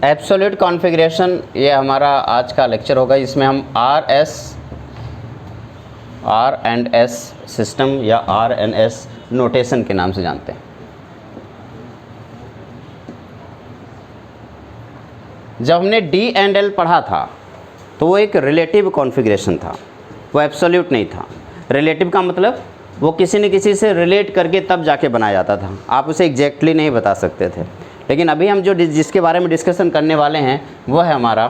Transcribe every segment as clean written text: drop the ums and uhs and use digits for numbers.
Absolute configuration, ये हमारा आज का लेक्चर होगा। इसमें हम आर एंड एस सिस्टम या आर एंड एस नोटेशन के नाम से जानते हैं। जब हमने डी एंड एल पढ़ा था तो वो एक रिलेटिव कॉन्फ़िगरेशन था, वो एब्सोल्यूट नहीं था। रिलेटिव का मतलब वो किसी न किसी से रिलेट करके तब जाके बनाया जाता था, आप उसे एग्जैक्टली नहीं बता सकते थे। लेकिन अभी हम जो जिसके बारे में डिस्कशन करने वाले हैं वो है हमारा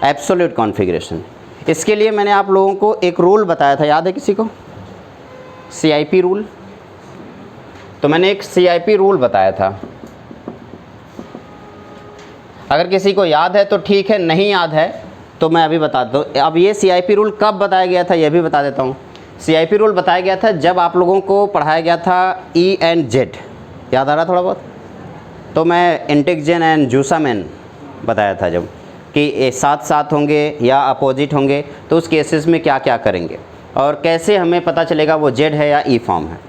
एब्सोल्यूट कॉन्फ़िगरेशन। इसके लिए मैंने आप लोगों को एक रूल बताया था, याद है किसी को? CIP rule. तो मैंने एक CIP रूल बताया था, अगर किसी को याद है तो ठीक है, नहीं याद है तो मैं अभी बताता हूँ। अब ये CIP रूल कब बताया गया था ये भी बता देता हूँ। CIP रूल बताया गया था जब आप लोगों को पढ़ाया गया था E एंड Z, याद आ रहा थोड़ा बहुत? तो मैं इंटेक्जन एंड जूसामैन बताया था जब कि ये साथ साथ होंगे या अपोजिट होंगे तो उस केसेस में क्या क्या करेंगे और कैसे हमें पता चलेगा वो Z है या E फॉर्म है।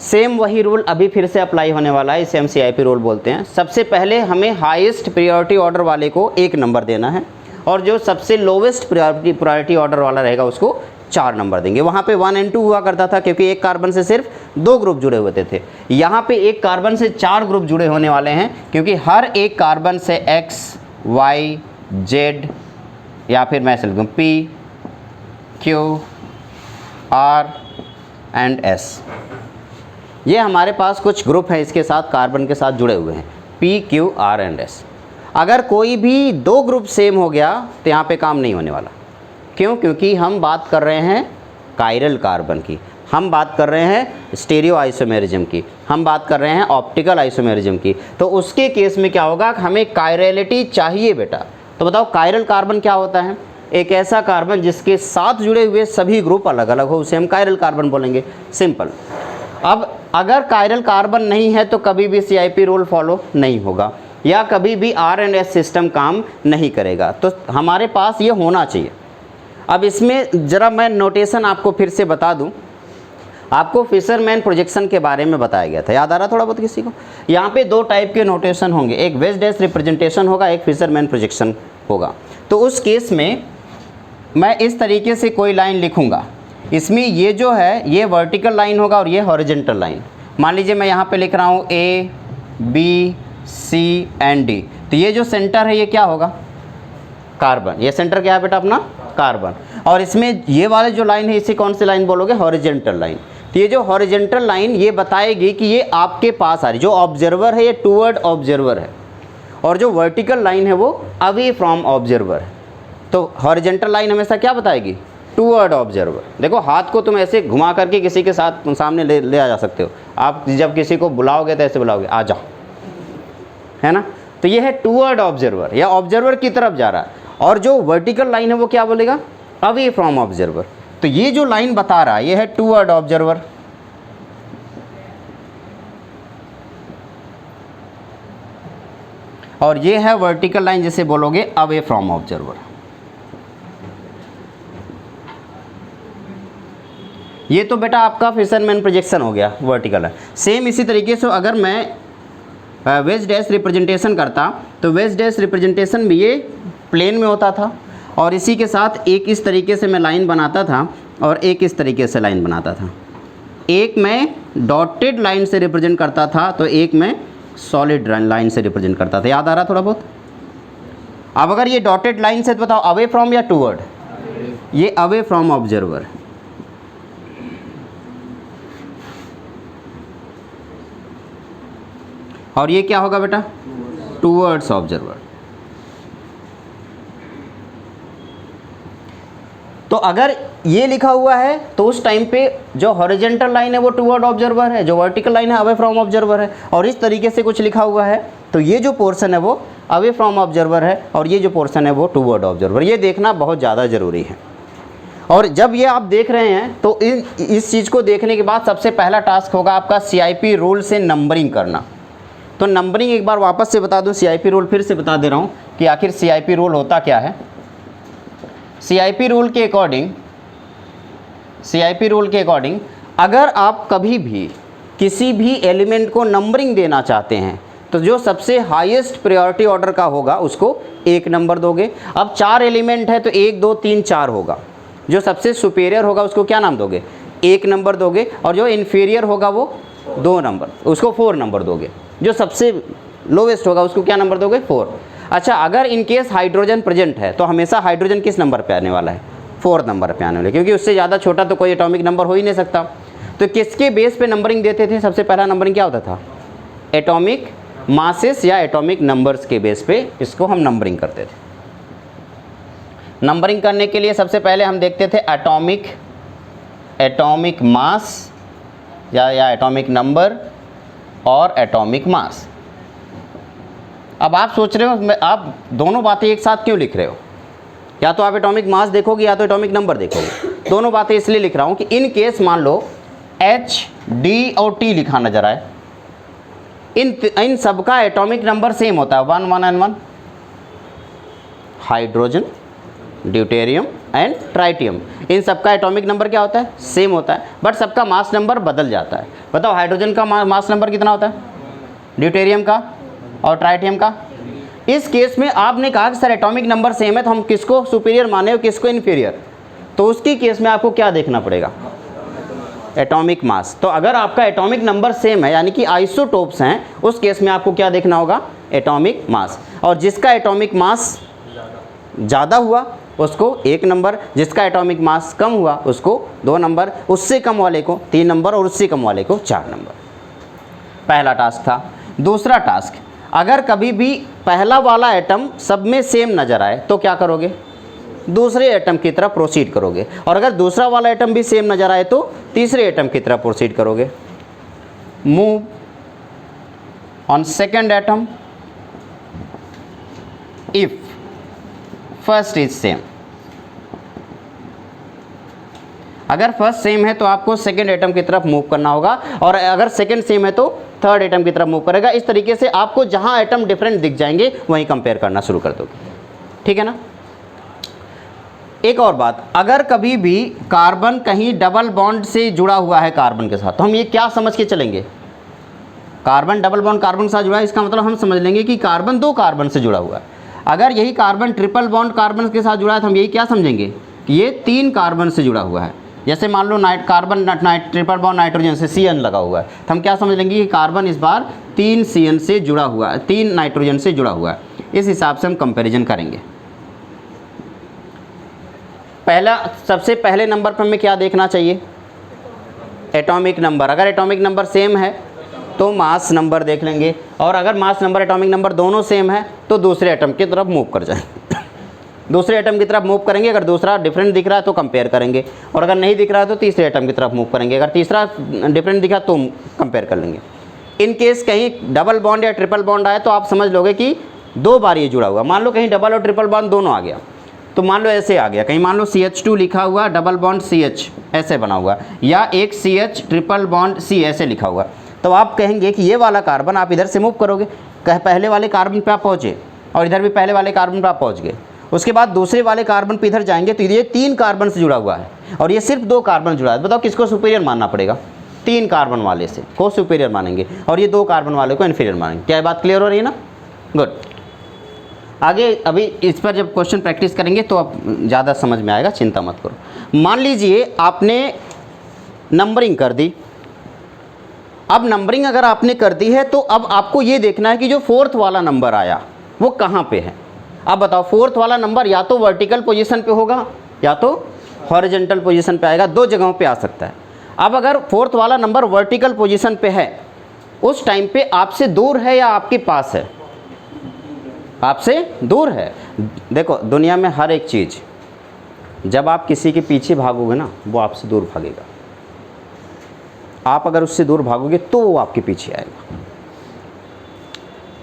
सेम वही रूल अभी फिर से अप्लाई होने वाला है, इसे हम CIP रूल बोलते हैं। सबसे पहले हमें हाईएस्ट प्रायोरिटी ऑर्डर वाले को 1 नंबर देना है और जो सबसे लोवेस्ट प्रायोरिटी ऑर्डर वाला रहेगा उसको 4 नंबर देंगे। वहाँ पे 1 and 2 हुआ करता था क्योंकि एक कार्बन से सिर्फ 2 ग्रुप जुड़े हुए थे। यहाँ पे एक कार्बन से 4 ग्रुप जुड़े होने वाले हैं क्योंकि हर एक कार्बन से X, Y, Z या फिर मैं लिखूँ P, Q, R and S। ये हमारे पास कुछ ग्रुप हैं इसके साथ कार्बन के साथ जुड़े हुए हैं, P, Q, R and S। अगर कोई भी 2 ग्रुप सेम हो गया तो यहाँ पे काम नहीं होने वाला। क्यों? क्योंकि हम बात कर रहे हैं कायरल कार्बन की, हम बात कर रहे हैं स्टीरियो आइसोमेरिज्म की, हम बात कर रहे हैं ऑप्टिकल आइसोमेरिज्म की। तो उसके केस में क्या होगा, हमें कायरलिटी चाहिए बेटा। तो बताओ कायरल कार्बन क्या होता है? एक ऐसा कार्बन जिसके साथ जुड़े हुए सभी ग्रुप अलग अलग हो, उसे हम कायरल कार्बन बोलेंगे, सिंपल। अब अगर कायरल कार्बन नहीं है तो कभी भी CIP रूल फॉलो नहीं होगा या कभी भी R एंड S सिस्टम काम नहीं करेगा। तो हमारे पास ये होना चाहिए। अब इसमें ज़रा मैं नोटेशन आपको फिर से बता दूं। आपको फिशरमैन प्रोजेक्शन के बारे में बताया गया था, याद आ रहा थोड़ा बहुत किसी को? यहाँ पे 2 टाइप के नोटेशन होंगे, एक वेज डैश रिप्रेजेंटेशन होगा, एक फिशरमैन प्रोजेक्शन होगा। तो उस केस में मैं इस तरीके से कोई लाइन लिखूँगा, इसमें ये जो है ये वर्टिकल लाइन होगा और ये हॉरिजेंटल लाइन। मान लीजिए मैं यहाँ पे लिख रहा हूँ A, B, C and D। तो ये जो सेंटर है ये क्या होगा? कार्बन। ये सेंटर क्या है बेटा अपना? कार्बन। और इसमें ये वाले जो लाइन है इसे कौन सी लाइन बोलोगे? Horizontal line. तो ये जो हॉरिजेंटल लाइन ये बताएगी कि ये आपके पास आ रही, जो ऑब्जर्वर है ये टूवर्ड ऑब्जर्वर है और जो वर्टिकल लाइन है वो अवे फ्रॉम ऑब्जर्वर है। तो हॉरिजेंटल लाइन हमेशा क्या बताएगी? Toward observer. देखो हाथ को तुम ऐसे घुमा करके किसी के साथ सामने ले आ जा सकते हो। आप जब किसी को बुलाओगे तो ऐसे बुलाओगे, आ जाओ, है ना? तो ये है टूवर्ड ऑब्जर्वर या ऑब्जर्वर की तरफ जा रहा है। और जो वर्टिकल लाइन है वो क्या बोलेगा? Away from observer. तो ये जो लाइन बता रहा है ये है टूवर्ड ऑब्जर्वर। और ये है वर्टिकल लाइन जिसे बोलोगे अवे फ्रॉम ऑब्जर्वर। ये तो बेटा आपका फिशरमैन प्रोजेक्शन हो गया, वर्टिकल है। सेम इसी तरीके से अगर मैं वेज डैश रिप्रेजेंटेशन करता तो वेज डैश रिप्रेजेंटेशन में ये प्लेन में होता था और इसी के साथ एक इस तरीके से मैं लाइन बनाता था और एक इस तरीके से लाइन बनाता था। एक मैं डॉटेड लाइन से रिप्रेजेंट करता था तो एक मैं सॉलिड लाइन से रिप्रेजेंट करता था। याद आ रहा थोड़ा बहुत? अब अगर ये डॉटेड लाइन से तो बताओ अवे फ्रॉम या टूवर्ड? ये अवे फ्रॉम ऑब्जर्वर। और ये क्या होगा बेटा? Towards observer. तो अगर ये लिखा हुआ है तो उस टाइम पे जो हॉरिजेंटल लाइन है वो टूवर्ड ऑब्जर्वर है, जो वर्टिकल लाइन है अवे फ्रॉम ऑब्जर्वर है। और इस तरीके से कुछ लिखा हुआ है तो ये जो पोर्शन है वो अवे फ्रॉम ऑब्जर्वर है और ये जो पोर्शन है वो टूवर्ड ऑब्जर्वर। ये देखना बहुत ज़्यादा ज़रूरी है। और जब ये आप देख रहे हैं तो इस चीज़ को देखने के बाद सबसे पहला टास्क होगा आपका CIP रूल से नंबरिंग करना। तो नंबरिंग एक बार वापस से बता दूं, CIP रूल फिर से बता दे रहा हूं कि आखिर CIP रूल होता क्या है। CIP रूल के अकॉर्डिंग अगर आप कभी भी किसी भी एलिमेंट को नंबरिंग देना चाहते हैं तो जो सबसे हाईएस्ट प्रायोरिटी ऑर्डर का होगा उसको 1 नंबर दोगे। अब 4 एलिमेंट है तो 1 2 3 4 होगा। जो सबसे सुपीरियर होगा उसको क्या नाम दोगे? 1 नंबर दोगे। और जो इन्फीरियर होगा वो 2 नंबर, उसको 4 नंबर दोगे। जो सबसे लोवेस्ट होगा उसको क्या नंबर दोगे? 4। अच्छा, अगर इन केस हाइड्रोजन प्रेजेंट है तो हमेशा हाइड्रोजन किस नंबर पे आने वाला है? 4 नंबर पे आने वाला है, क्योंकि उससे ज़्यादा छोटा तो कोई एटॉमिक नंबर हो ही नहीं सकता। तो किसके बेस पे नंबरिंग देते थे? सबसे पहला नंबरिंग क्या होता था? एटॉमिक मासेस या एटॉमिक नंबर्स के बेस पे इसको हम नंबरिंग करते थे। नंबरिंग करने के लिए सबसे पहले हम देखते थे एटॉमिक मास या एटॉमिक नंबर और एटॉमिक मास। अब आप सोच रहे हो आप दोनों बातें एक साथ क्यों लिख रहे हो? या तो आप एटॉमिक मास देखोगे या तो एटॉमिक नंबर देखोगे। दोनों बातें इसलिए लिख रहा हूँ कि इन केस मान लो H, D और T लिखा नजर आए, इन सबका एटॉमिक नंबर सेम होता है 1 1 and 1। Hydrogen, deuterium and tritium, इन सबका एटॉमिक नंबर क्या होता है? सेम होता है, बट सबका मास नंबर बदल जाता है। बताओ हाइड्रोजन का मास नंबर कितना होता है? ड्यूटेरियम का और ट्राइटियम का? इस केस में आपने कहा कि सर एटॉमिक नंबर सेम है तो हम किसको सुपीरियर माने और किसको इन्फीरियर? तो उसकी केस में आपको क्या देखना पड़ेगा? Atomic mass. तो अगर आपका एटॉमिक नंबर सेम है यानी कि आइसोटोप्स हैं, उस केस में आपको क्या देखना होगा? Atomic mass. और जिसका एटॉमिक मास ज़्यादा हुआ उसको 1 नंबर, जिसका एटॉमिक मास कम हुआ उसको 2 नंबर, उससे कम वाले को 3 नंबर और उससे कम वाले को 4 नंबर। पहला टास्क था। दूसरा टास्क, अगर कभी भी पहला वाला एटम सब में सेम नज़र आए तो क्या करोगे? दूसरे एटम की तरफ प्रोसीड करोगे। और अगर दूसरा वाला एटम भी सेम नज़र आए तो तीसरे एटम की तरफ प्रोसीड करोगे। Move on second atom if first is same. अगर फर्स्ट सेम है तो आपको सेकेंड एटम की तरफ मूव करना होगा, और अगर सेकेंड सेम है तो थर्ड एटम की तरफ मूव करेगा। इस तरीके से आपको जहां एटम डिफरेंट दिख जाएंगे वहीं कंपेयर करना शुरू कर दोगे। ठीक है ना? एक और बात, अगर कभी भी कार्बन कहीं डबल बॉन्ड से जुड़ा हुआ है कार्बन के साथ, तो हम ये क्या समझ के चलेंगे? कार्बन डबल बॉन्ड कार्बन के साथ जुड़ा है, इसका मतलब हम समझ लेंगे कि कार्बन 2 कार्बन से जुड़ा हुआ है। अगर यही कार्बन ट्रिपल बॉन्ड कार्बन के साथ जुड़ा है तो हम यही क्या समझेंगे कि ये 3 कार्बन से जुड़ा हुआ है। जैसे मान low carbon triple bond nitrogen से CN लगा हुआ है, तो हम क्या समझ लेंगे कि कार्बन इस बार 3 CN से जुड़ा हुआ है, 3 नाइट्रोजन से जुड़ा हुआ है। इस हिसाब से हम कंपैरिजन करेंगे। सबसे पहले नंबर पर हमें क्या देखना चाहिए? Atomic number. अगर एटॉमिक नंबर सेम है तो मास नंबर देख लेंगे, और अगर मास नंबर एटॉमिक नंबर दोनों सेम है तो दूसरे एटम की तरफ मूव कर जाएंगे। दूसरे एटम की तरफ मूव करेंगे। अगर दूसरा डिफरेंट दिख रहा है तो कंपेयर करेंगे, और अगर नहीं दिख रहा है तो तीसरे एटम की तरफ मूव करेंगे। अगर तीसरा डिफरेंट दिखा तो कंपेयर कर लेंगे। इन केस कहीं डबल बॉन्ड या ट्रिपल बॉन्ड आए तो आप समझ लोगे कि 2 बार ये जुड़ा हुआ। मान लो कहीं डबल और ट्रिपल बॉन्ड दोनों आ गया, तो मान लो ऐसे आ गया, कहीं मान लो CH2 लिखा हुआ डबल बॉन्ड CH ऐसे बना हुआ, या एक CH ट्रिपल बॉन्ड C ऐसे लिखा हुआ, तो आप कहेंगे कि ये वाला कार्बन आप इधर से मूव करोगे, पहले वाले कार्बन पे आप पहुँचे और इधर भी पहले वाले कार्बन पे आप पहुँच गए। उसके बाद दूसरे वाले कार्बन पे इधर जाएंगे तो ये 3 कार्बन से जुड़ा हुआ है और ये सिर्फ 2 कार्बन जुड़ा है। बताओ किसको सुपीरियर मानना पड़ेगा? 3 कार्बन वाले से को सुपीरियर मानेंगे और ये 2 कार्बन वाले को इन्फीरियर मानेंगे। क्या ये बात क्लियर हो रही है ना? गुड। आगे अभी इस पर जब क्वेश्चन प्रैक्टिस करेंगे तो अब ज़्यादा समझ में आएगा, चिंता मत करो। मान लीजिए आपने नंबरिंग कर दी। अब नंबरिंग अगर आपने कर दी है तो अब आपको ये देखना है कि जो 4th वाला नंबर आया वो कहाँ पे है। अब बताओ 4th वाला नंबर या तो वर्टिकल पोजीशन पे होगा या तो हॉरिजॉन्टल पोजीशन पे आएगा, 2 जगहों पे आ सकता है। अब अगर 4th वाला नंबर वर्टिकल पोजीशन पे है, उस टाइम पे आपसे दूर है या आपके पास है? आपसे दूर है। देखो दुनिया में हर एक चीज़, जब आप किसी के पीछे भागोगे ना वो आपसे दूर भागेगा। आप अगर उससे दूर भागोगे तो वो आपके पीछे आएगा।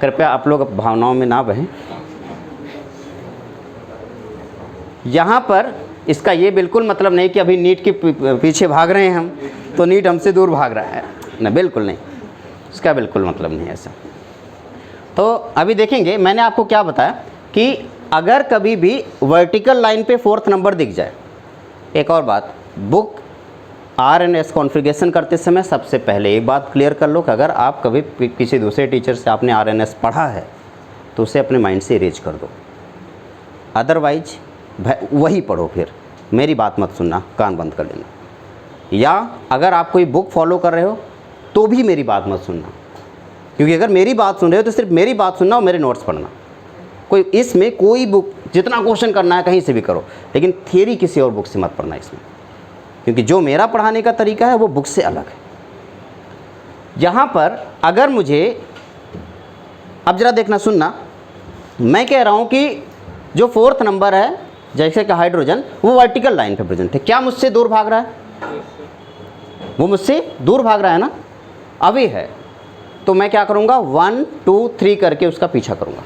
कृपया आप लोग भावनाओं में ना बहें। यहाँ पर इसका ये बिल्कुल मतलब नहीं कि अभी नीट के पीछे भाग रहे हैं हम तो नीट हमसे दूर भाग रहा है ना, बिल्कुल नहीं, इसका बिल्कुल मतलब नहीं ऐसा। तो अभी देखेंगे मैंने आपको क्या बताया कि अगर कभी भी वर्टिकल लाइन पे 4th नंबर दिख जाए। एक और बात, बुक RNS कॉन्फ़िगरेशन करते समय सबसे पहले एक बात क्लियर कर लो कि अगर आप कभी किसी दूसरे टीचर से आपने RNS पढ़ा है तो उसे अपने माइंड से इरेज कर दो, अदरवाइज वही पढ़ो, फिर मेरी बात मत सुनना, कान बंद कर लेना। या अगर आप कोई बुक फॉलो कर रहे हो तो भी मेरी बात मत सुनना, क्योंकि अगर मेरी बात सुन रहे हो तो सिर्फ मेरी बात सुनना और मेरे नोट्स पढ़ना। इसमें कोई बुक जितना क्वेश्चन करना है कहीं से भी करो, लेकिन थियरी किसी और बुक से मत पढ़ना इसमें, क्योंकि जो मेरा पढ़ाने का तरीका है वो बुक से अलग है। यहाँ पर अगर मुझे, अब ज़रा देखना सुनना, मैं कह रहा हूँ कि जो 4th नंबर है जैसे कि हाइड्रोजन, वो वर्टिकल लाइन पे प्रेजेंट है। क्या मुझसे दूर भाग रहा है? वो मुझसे दूर भाग रहा है ना, अभी है। तो मैं क्या करूँगा, 1 2 3 करके उसका पीछा करूँगा।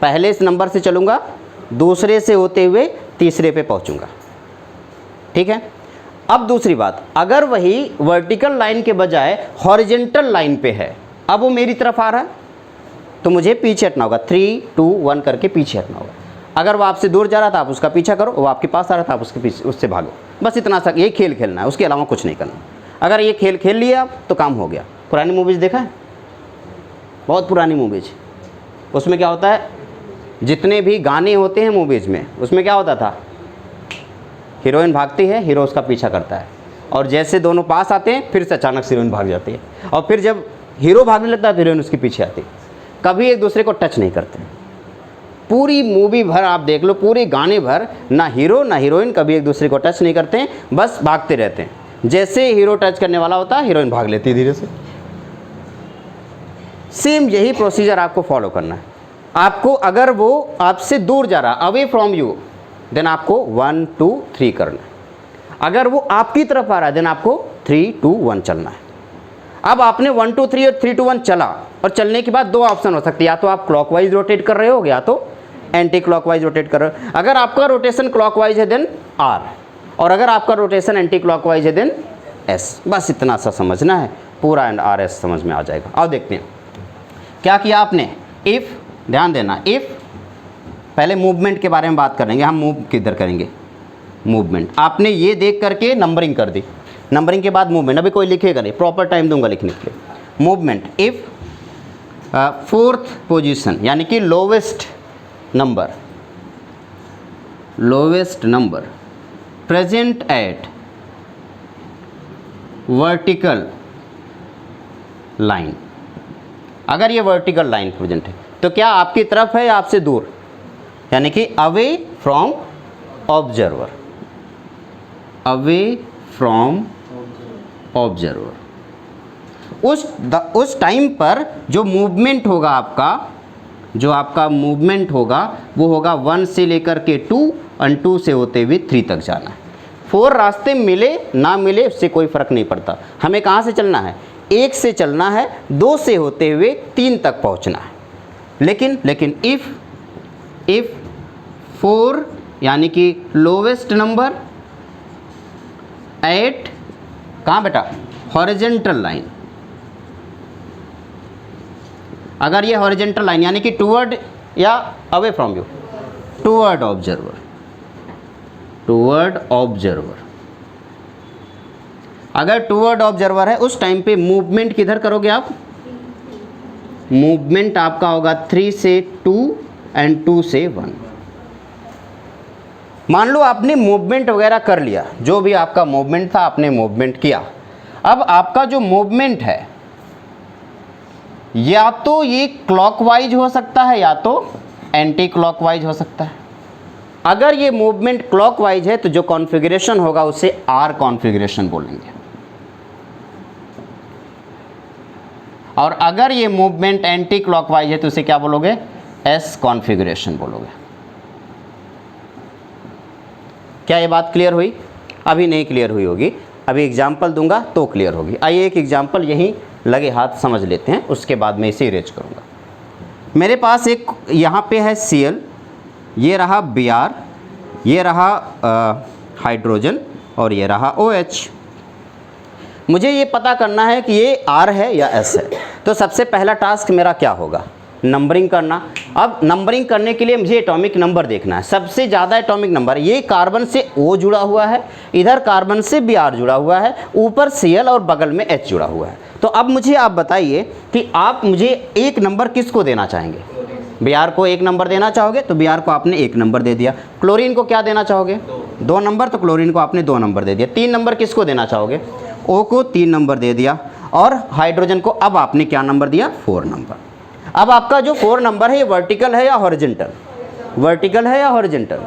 पहले इस नंबर से चलूँगा, दूसरे से होते हुए तीसरे पे पहुँचूँगा, ठीक है। अब दूसरी बात, अगर वही वर्टिकल लाइन के बजाय हॉरिजेंटल लाइन पे है, अब वो मेरी तरफ आ रहा है तो मुझे पीछे हटना होगा, 3 2 1 करके पीछे हटना होगा। अगर वो आपसे दूर जा रहा था आप उसका पीछा करो, वो आपके पास आ रहा था आप उसके पीछे उससे भागो, बस इतना सा ये खेल खेलना है, उसके अलावा कुछ नहीं करना। अगर ये खेल खेल लिया आप तो काम हो गया। पुरानी मूवीज़ देखा है, बहुत पुरानी मूवीज़, उसमें क्या होता है, जितने भी गाने होते हैं मूवीज़ में, उसमें क्या होता था, हीरोइन भागती है, हीरो उसका पीछा करता है, और जैसे दोनों पास आते हैं फिर से अचानक से हीरोइन भाग जाती है, और फिर जब हीरो भागने लगता है तो हीरोइन उसके पीछे आती है। कभी एक दूसरे को टच नहीं करते। पूरी मूवी भर आप देख लो, पूरे गाने भर ना हीरो ना हीरोइन कभी एक दूसरे को टच नहीं करते हैं, बस भागते रहते हैं। जैसे हीरो टच करने वाला होता है हीरोइन भाग लेती है धीरे से। सेम यही प्रोसीजर आपको फॉलो करना है। आपको अगर वो आपसे दूर जा रहा, अवे फ्रॉम यू, देन आपको 1 2 3 करना है। अगर वो आपकी तरफ आ रहा है देन आपको 3 2 1 चलना है। अब आपने 1 2 3 और 3 2 1 चला, और चलने के बाद दो ऑप्शन हो सकते हैं, या तो आप क्लॉकवाइज रोटेट कर रहे हो या तो एंटी क्लॉकवाइज रोटेट कर रहे हो। अगर आपका रोटेशन क्लॉकवाइज है देन R, और अगर आपका रोटेशन एंटी क्लॉकवाइज है देन S। बस इतना सा समझना है, पूरा एंड RS समझ में आ जाएगा। अब देखते हैं क्या किया आपने। इफ़, ध्यान देना, इफ़, पहले मूवमेंट के बारे में बात करेंगे, हम मूव किधर करेंगे, मूवमेंट। आपने ये देख करके नंबरिंग कर दी, नंबरिंग के बाद मूवमेंट। अभी कोई लिखेगा नहीं, प्रॉपर टाइम दूंगा लिखने के लिए। मूवमेंट, इफ़ 4th पोजीशन यानी कि lowest number present at vertical line. अगर ये वर्टिकल लाइन प्रेजेंट है तो क्या आपकी तरफ है या आपसे दूर, यानी कि away from observer, away from observer. उस टाइम पर जो मूवमेंट होगा आपका, जो आपका मूवमेंट होगा वो होगा 1 से लेकर के 2 और 2 से होते हुए 3 तक जाना है। 4 रास्ते मिले ना मिले उससे कोई फ़र्क नहीं पड़ता, हमें कहाँ से चलना है, 1 से चलना है, 2 से होते हुए 3 तक पहुँचना है। लेकिन इफ़ 4 यानी कि लोवेस्ट नंबर एट, कहाँ बेटा, हॉरिजेंटल लाइन। अगर ये हॉरिजेंटल लाइन यानी कि टूवर्ड या away from you, toward observer, toward observer. अगर टूवर्ड ऑब्जर्वर है उस टाइम पे मूवमेंट किधर करोगे आप, मूवमेंट आपका होगा 3 से 2 एंड 2 से 1। मान लो आपने मूवमेंट वगैरह कर लिया, जो भी आपका मूवमेंट था आपने मूवमेंट किया। अब आपका जो मूवमेंट है या तो ये क्लॉकवाइज हो सकता है या तो एंटी क्लॉकवाइज हो सकता है। अगर ये मूवमेंट क्लॉकवाइज है तो जो कॉन्फ़िगरेशन होगा उसे R कॉन्फ़िगरेशन बोलेंगे, और अगर ये मूवमेंट एंटी क्लॉकवाइज है तो उसे क्या बोलोगे, S कॉन्फ़िगरेशन बोलोगे। क्या ये बात क्लियर हुई? अभी नहीं क्लियर हुई होगी, अभी एग्जाम्पल दूंगा तो क्लियर होगी। आइए एक एग्जाम्पल यहीं लगे हाथ समझ लेते हैं, उसके बाद मैं इसे इरेज करूंगा। मेरे पास एक यहाँ पे है Cl, ये रहा Br, ये रहा हाइड्रोजन और ये रहा OH। मुझे ये पता करना है कि ये R है या S है। तो सबसे पहला टास्क मेरा क्या होगा, नंबरिंग करना। अब नंबरिंग करने के लिए मुझे एटॉमिक नंबर देखना है। सबसे ज़्यादा एटॉमिक नंबर, ये कार्बन से O जुड़ा हुआ है, इधर कार्बन से Br जुड़ा हुआ है, ऊपर Cl और बगल में H जुड़ा हुआ है। तो अब मुझे आप बताइए कि आप मुझे एक नंबर किसको देना चाहेंगे? Br को एक नंबर देना चाहोगे तो Br को आपने एक नंबर दे दिया। क्लोरीन को क्या देना चाहोगे? 2 नंबर, तो क्लोरीन को आपने 2 नंबर दे दिया। 3 नंबर किसको देना चाहोगे? O को 3 नंबर दे दिया। और हाइड्रोजन को अब आपने क्या नंबर दिया? 4 नंबर। अब आपका जो 4 नंबर है ये वर्टिकल है या हॉरिजेंटल? वर्टिकल है या हॉरिजेंटल?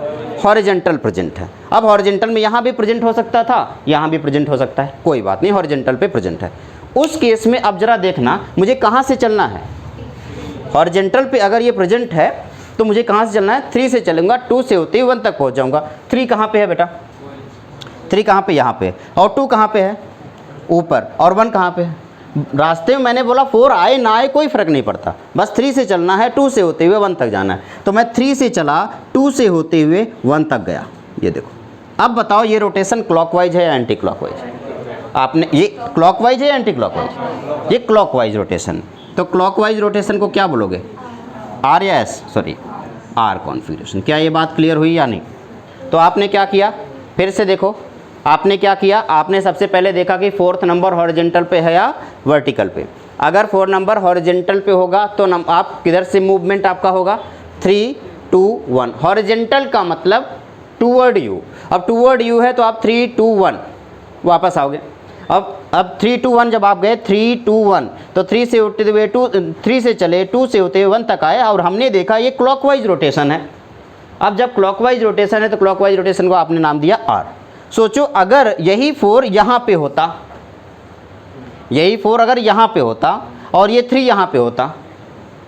हॉरिजेंटल प्रेजेंट है। अब हॉरिजेंटल में यहाँ भी प्रेजेंट हो सकता था, यहाँ भी प्रेजेंट हो सकता है, कोई बात नहीं, हॉरिजेंटल पे प्रेजेंट है। उस केस में अब जरा देखना मुझे कहाँ से चलना है। हॉरिजेंटल पे अगर ये प्रेजेंट है तो मुझे कहाँ से चलना है? 3 से चलूँगा, 2 से होते हुए 1 तक पहुँच जाऊँगा। 3 कहाँ पे है बेटा? 3 कहाँ पे? यहाँ पे। और 2 कहाँ पे है? ऊपर। और 1 कहाँ पे है? रास्ते में मैंने बोला 4 आए ना आए कोई फ़र्क नहीं पड़ता, बस 3 से चलना है, 2 से होते हुए 1 तक जाना है। तो मैं 3 से चला, 2 से होते हुए 1 तक गया। ये देखो, अब बताओ ये रोटेशन क्लॉकवाइज है या एंटी क्लॉकवाइज? आपने ये क्लॉकवाइज है या एंटी क्लॉकवाइज? ये क्लॉकवाइज रोटेशन। तो क्लॉकवाइज रोटेशन को क्या बोलोगे? आर या एस? Sorry, are configuration. क्या ये बात क्लियर हुई या नहीं? तो आपने क्या किया, फिर से देखो, आपने क्या किया? आपने सबसे पहले देखा कि 4th नंबर हॉरिजेंटल पे है या वर्टिकल पे। अगर 4 नंबर हॉरिजेंटल पे होगा तो आप किधर से मूवमेंट आपका होगा? 3, 2, 1। हॉरिजेंटल का मतलब टूवर्ड यू। अब टूवर्ड यू है तो आप 3, 2, 1 वापस आओगे। अब 3, 2, 1 जब आप गए 3, 2, 1, तो 3 से होते हुए 3 से चले, 2 से होते हुए 1 तक आए और हमने देखा ये क्लॉकवाइज रोटेशन है। अब जब क्लॉकवाइज रोटेशन है तो क्लॉकवाइज रोटेशन को आपने नाम दिया आर। सोचो अगर यही 4 यहाँ पे होता, यही 4 अगर यहाँ पे होता और ये 3 यहाँ पे होता,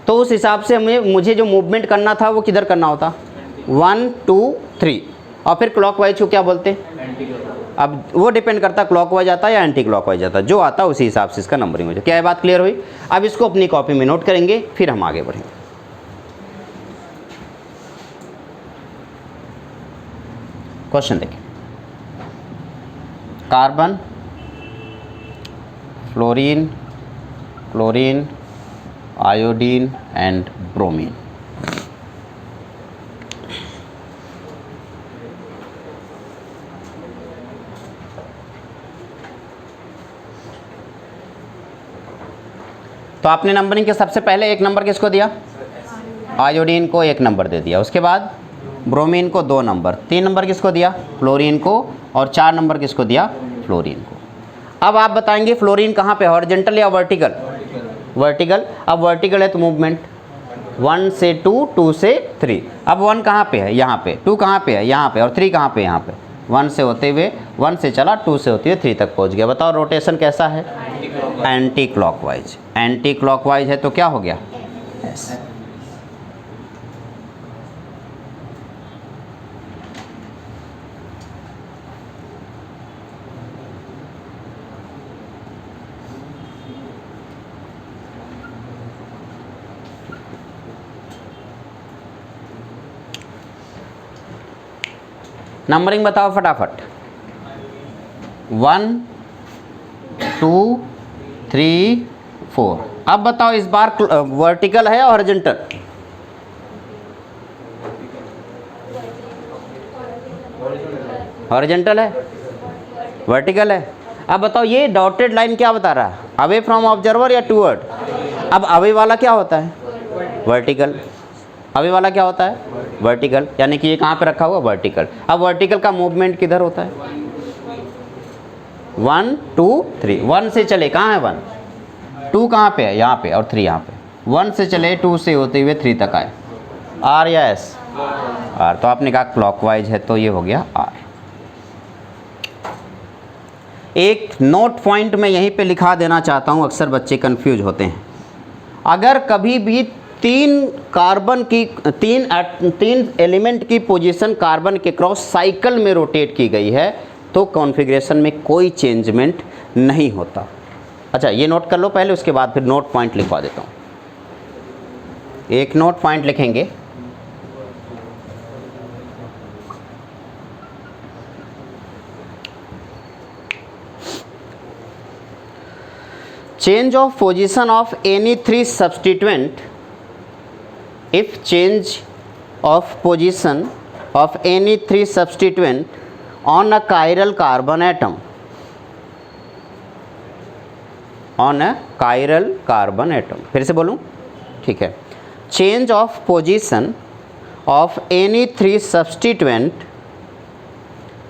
तो उस हिसाब से मुझे जो मूवमेंट करना था वो किधर करना होता? 1, 2, 3। और फिर क्लॉकवाइज को क्या बोलते? अब वो डिपेंड करता क्लॉकवाइज आता है या एंटी क्लॉकवाइज आता है, जो आता है उसी हिसाब से इसका नंबरिंग हो जाए। क्या ये बात क्लियर हुई? अब इसको अपनी कॉपी में नोट करेंगे, फिर हम आगे बढ़ेंगे। क्वेश्चन देखिए, carbon, fluorine, chlorine, iodine and bromine. तो आपने नंबरिंग के सबसे पहले 1 नंबर किसको दिया? आयोडीन को 1 नंबर दे दिया। उसके बाद ब्रोमीन को 2 नंबर, 3 नंबर किसको दिया? फ्लोरीन को, और 4 नंबर किसको दिया? फ्लोरीन को। अब आप बताएंगे फ्लोरीन कहाँ पे, हॉरिजेंटल या वर्टिकल? वर्टिकल। अब वर्टिकल है तो मूवमेंट 1 से 2, 2 से 3। अब 1 कहाँ पे है? यहाँ पे। 2 कहाँ पे है? यहाँ पे। और 3 कहाँ पे? यहाँ पे। 1 से होते हुए 1 से चला, 2 से होते हुए 3 तक पहुँच गया। बताओ रोटेशन कैसा है? Anti clockwise. एंटी क्लॉकवाइज है तो क्या हो गया? एस। नंबरिंग बताओ फटाफट। 1, 2, 3, 4। अब बताओ इस बार वर्टिकल है या हॉरिजेंटल? हॉरिजेंटल है। वर्टिकल है। अब बताओ ये डॉटेड लाइन क्या बता रहा है? अवे फ्रॉम ऑब्जर्वर या टूवर्ड? अब अवे वाला क्या होता है? वर्टिकल। अवे वाला क्या होता है? वर्टिकल। यानी कि ये कहाँ पे रखा हुआ? वर्टिकल। अब वर्टिकल का मूवमेंट किधर होता है? 1, 2, 3। 1 से चले, कहाँ है 1? 2 कहाँ पे है? यहाँ पे। और 3 यहाँ पे। 1 से चले, 2 से होते हुए 3 तक आए। आर या एस? आर। तो आपने कहा क्लॉकवाइज है तो ये हो गया आर। एक नोट पॉइंट मैं यहीं पे लिखा देना चाहता हूँ, अक्सर बच्चे कंफ्यूज होते हैं। अगर कभी भी 3 कार्बन की 3 एलिमेंट की पोजीशन कार्बन के क्रॉस साइकिल में रोटेट की गई है तो कॉन्फ़िगरेशन में कोई चेंजमेंट नहीं होता। अच्छा ये नोट कर लो पहले, उसके बाद फिर नोट पॉइंट लिखवा देता हूँ। एक नोट पॉइंट लिखेंगे, change of position of any 3 substituent if change of position of any three substituent on a chiral carbon atom, on a chiral carbon atom, फिर से बोलूँ, ठीक है, change of position of any three substituent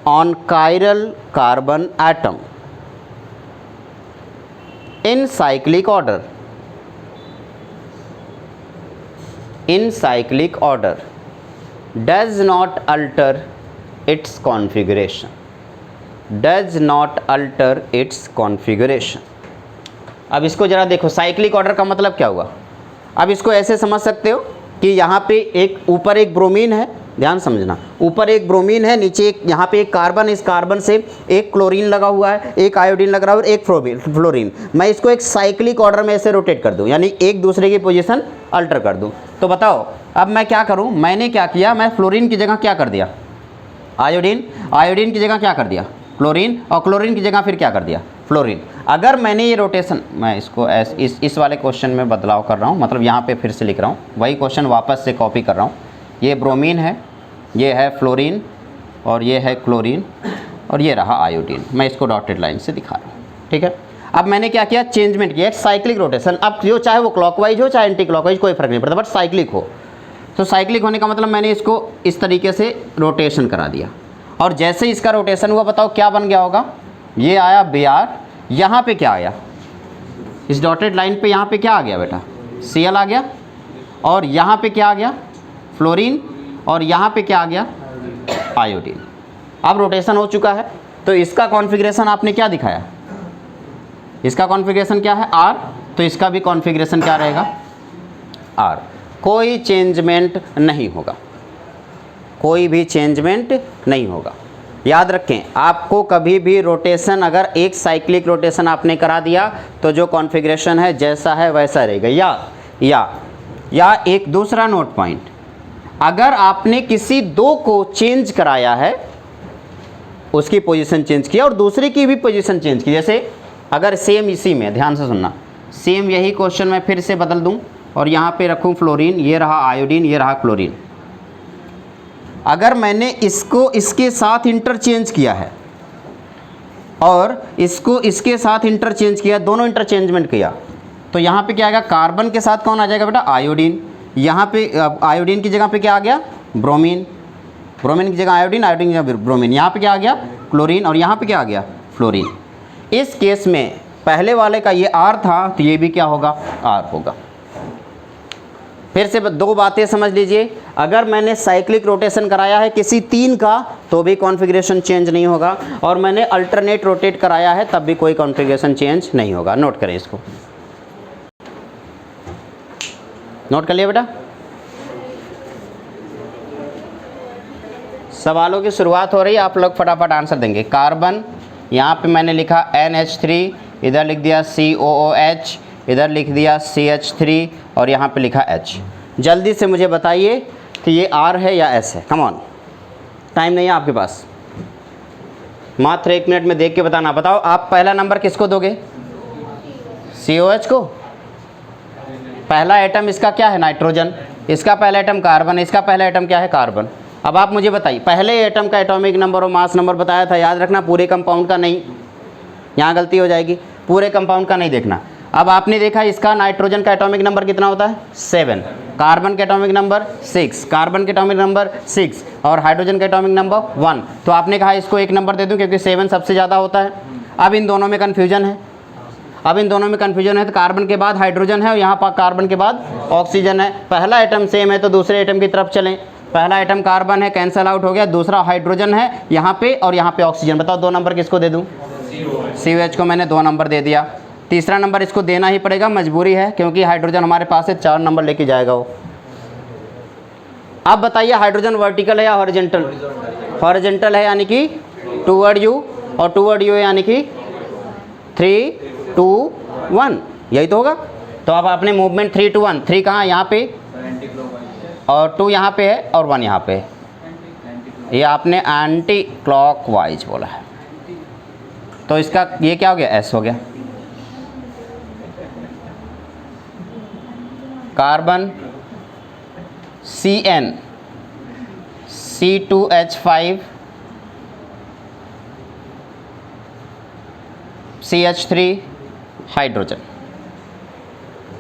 on chiral carbon atom in cyclic order, in cyclic order does not alter its configuration, does not alter its configuration। अब इसको ज़रा देखो, cyclic order का मतलब क्या हुआ। अब इसको ऐसे समझ सकते हो कि यहाँ पे एक ऊपर एक ब्रोमीन है, ध्यान समझना, ऊपर एक ब्रोमीन है, नीचे एक यहाँ पे एक कार्बन, इस कार्बन से एक क्लोरीन लगा हुआ है, एक आयोडीन लग रहा है और एक फ्लोरीन। मैं इसको एक साइक्लिक ऑर्डर में ऐसे रोटेट कर दूँ, यानी एक दूसरे की पोजीशन अल्टर कर दूँ। तो बताओ अब मैं क्या करूँ, मैंने क्या किया, मैं फ्लोरीन की जगह क्या कर दिया आयोडीन, आयोडीन की जगह क्या कर दिया क्लोरीन, और क्लोरीन की जगह फिर क्या कर दिया फ्लोरीन। अगर मैंने ये रोटेशन, मैं इसको इस वाले क्वेश्चन में बदलाव कर रहा हूँ, मतलब यहाँ पे फिर से लिख रहा हूँ, वही क्वेश्चन वापस से कॉपी कर रहा हूँ। ये ब्रोमीन है, ये है फ्लोरीन, और ये है क्लोरीन, और ये रहा आयोडीन। मैं इसको डॉटेड लाइन से दिखा रहा हूँ, ठीक है। अब मैंने क्या किया, चेंजमेंट किया, एक साइक्लिक रोटेशन। अब जो चाहे वो क्लॉकवाइज हो चाहे एंटी क्लॉकवाइज, कोई फर्क नहीं पड़ता, बट साइक्लिक हो। तो साइक्लिक होने का मतलब मैंने इसको इस तरीके से रोटेशन करा दिया, और जैसे इसका रोटेशन हुआ, बताओ क्या बन गया होगा। ये आया Br, यहाँ पे क्या आया, इस डॉटेड लाइन पे यहाँ पे क्या आ गया बेटा, Cl आ गया, और यहाँ पे क्या आ गया फ्लोरीन, और यहाँ पे क्या आ गया आयोडीन। अब रोटेशन हो चुका है, तो इसका कॉन्फ़िगरेशन आपने क्या दिखाया, इसका कॉन्फ़िगरेशन क्या है R, तो इसका भी कॉन्फ़िगरेशन क्या रहेगा R। कोई चेंजमेंट नहीं होगा, कोई भी चेंजमेंट नहीं होगा। याद रखें, आपको कभी भी रोटेशन, अगर एक साइक्लिक रोटेशन आपने करा दिया तो जो कॉन्फ़िगरेशन है जैसा है वैसा रहेगा। या एक दूसरा नोट पॉइंट, अगर आपने किसी दो को चेंज कराया है, उसकी पोजीशन चेंज किया और दूसरे की भी पोजीशन चेंज की, जैसे अगर सेम इसी में, ध्यान से सुनना, सेम यही क्वेश्चन मैं फिर से बदल दूं और यहाँ पे रखूं फ्लोरीन, ये रहा आयोडीन, ये रहा क्लोरीन। अगर मैंने इसको इसके साथ इंटरचेंज किया है और इसको इसके साथ इंटरचेंज किया, दोनों इंटरचेंजमेंट किया, तो यहाँ पे क्या आएगा, कार्बन के साथ कौन आ जाएगा बेटा आयोडीन। यहाँ पे आयोडीन की जगह पे क्या आ गया ब्रोमीन, ब्रोमीन की जगह आयोडीन, आयोडीन की जगह ब्रोमीन। यहाँ पे क्या आ गया क्लोरीन, और यहाँ पे क्या आ गया फ्लोरीन। इस केस में पहले वाले का ये R था, तो ये भी क्या होगा R होगा। फिर से दो बातें समझ लीजिए, अगर मैंने साइक्लिक रोटेशन कराया है किसी तीन का तो भी कॉन्फ़िगरेशन चेंज नहीं होगा, और मैंने अल्टरनेट रोटेट कराया है तब भी कोई कॉन्फ़िगरेशन चेंज नहीं होगा। नोट करें इसको, नोट कर लिया बेटा। सवालों की शुरुआत हो रही है, आप लोग फटाफट आंसर देंगे। कार्बन, यहाँ पे मैंने लिखा NH3, इधर लिख दिया COOH, इधर लिख दिया CH3, और यहाँ पे लिखा H। जल्दी से मुझे बताइए कि ये R है या S है। कम ऑन, टाइम नहीं है आपके पास, मात्र 1 मिनट में देख के बताना। बताओ आप पहला नंबर किसको दोगे, COH को। पहला एटम इसका क्या है नाइट्रोजन, इसका पहला एटम कार्बन, इसका पहला एटम क्या है कार्बन। अब आप मुझे बताइए, पहले एटम का एटॉमिक नंबर और मास नंबर बताया था, याद रखना, पूरे कंपाउंड का नहीं, यहाँ गलती हो जाएगी, पूरे कंपाउंड का नहीं देखना। अब आपने देखा इसका नाइट्रोजन का एटॉमिक नंबर कितना होता है 7, कार्बन का एटॉमिक नंबर 6, कार्बन का एटॉमिक नंबर 6, और हाइड्रोजन का एटॉमिक नंबर 1। तो आपने कहा इसको 1 नंबर दे दूं क्योंकि 7 सबसे ज़्यादा होता है। अब इन दोनों में कन्फ्यूजन है, तो कार्बन के बाद हाइड्रोजन है और यहाँ पर कार्बन के बाद ऑक्सीजन है। पहला एटम सेम है तो दूसरे एटम की तरफ चलें। पहला एटम कार्बन है, कैंसल आउट हो गया, दूसरा हाइड्रोजन है यहाँ पे और यहाँ पे ऑक्सीजन। बताओ 2 नंबर किसको दे दूँ, COH को मैंने 2 नंबर दे दिया। तीसरा नंबर इसको देना ही पड़ेगा, मजबूरी है, क्योंकि हाइड्रोजन हमारे पास है, 4 नंबर लेके जाएगा वो। अब बताइए हाइड्रोजन वर्टिकल है या हॉरिजॉन्टल, हॉरिजॉन्टल है यानी कि टूवर्ड यू, और टूवर्ड यू यानी कि 3, 2, 1, यही तो होगा। तो अब आपने मूवमेंट 3 to 1, 3 कहाँ, यहाँ पे, और 2 यहाँ पे है और 1 यहाँ पे है, ये आपने एंटी क्लॉकवाइज बोला है, तो इसका ये क्या हो गया, S हो गया। Carbon CN C2H5 CH3 hydrogen.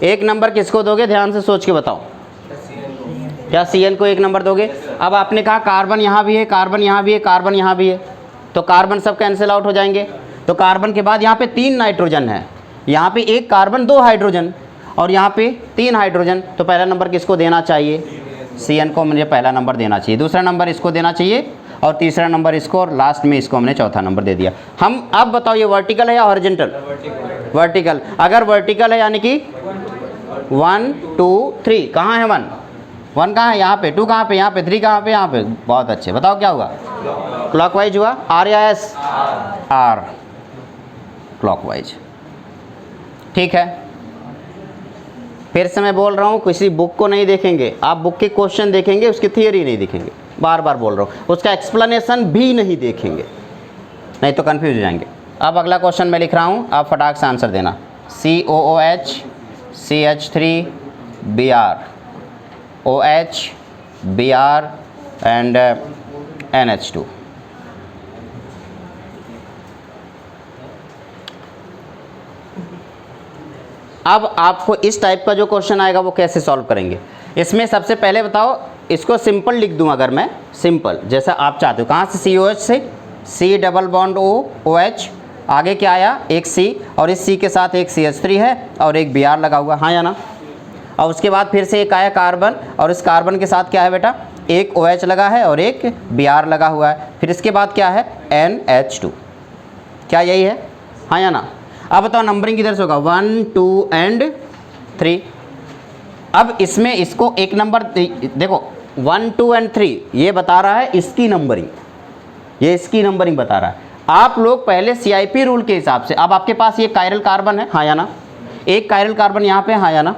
एक नंबर किसको दोगे, ध्यान से सोच के बताओ। क्या CN को एक नंबर दोगे? अब आपने कहा कार्बन यहाँ भी है, कार्बन यहाँ भी है, कार्बन यहाँ भी है, तो कार्बन सब कैंसिल आउट हो जाएंगे। तो कार्बन के बाद यहाँ पे 3 नाइट्रोजन है, यहाँ पे 1 कार्बन 2 हाइड्रोजन और यहाँ पे 3 हाइड्रोजन। तो पहला नंबर किसको देना चाहिए? CN को मुझे पहला नंबर देना चाहिए, दूसरा नंबर इसको देना चाहिए और तीसरा नंबर इसको, और लास्ट में इसको हमने चौथा नंबर दे दिया। हम अब बताओ ये वर्टिकल है या हॉरिजॉन्टल? वर्टिकल। अगर वर्टिकल है यानी कि 1 2 3, कहाँ है 1 कहाँ है? यहाँ पे। 2 कहाँ पे? यहाँ पे। 3 कहाँ पे? यहाँ पे। बहुत अच्छे। बताओ क्या हुआ? क्लॉकवाइज हुआ। R या S? R, clockwise. ठीक है, फिर से मैं बोल रहा हूँ, किसी बुक को नहीं देखेंगे आप, बुक के क्वेश्चन देखेंगे, उसकी थियरी नहीं देखेंगे। बार बार बोल रहा हूँ, उसका एक्सप्लेनेशन भी नहीं देखेंगे, नहीं तो कंफ्यूज हो जाएंगे। अब अगला क्वेश्चन मैं लिख रहा हूँ, आप फटाक से आंसर देना। COOH CH3 Br, OH Br and NH2। अब आपको इस टाइप का जो क्वेश्चन आएगा वो कैसे सॉल्व करेंगे। इसमें सबसे पहले बताओ, इसको सिंपल लिख दूं अगर मैं, सिंपल जैसा आप चाहते हो। कहाँ से? COH से, C double bond O OH, आगे क्या आया? एक C, और इस C के साथ एक CH3 है और एक Br लगा हुआ, हाँ या ना? और उसके बाद फिर से एक आया कार्बन, और इस कार्बन के साथ क्या है बेटा? एक OH लगा है और एक Br लगा हुआ है। फिर इसके बाद क्या है? NH2। क्या यही है? हाँ या ना? अब बताओ नंबरिंग किधर से होगा? 1 2 एंड 3। अब इसमें इसको एक नंबर देखो, 1 2 एंड 3 ये बता रहा है इसकी नंबरिंग, ये इसकी नंबरिंग बता रहा है। आप लोग पहले CIP रूल के हिसाब से, अब आपके पास ये कायरल कार्बन है, हाँ या ना? एक कायरल कार्बन यहाँ पे, हाँ या ना?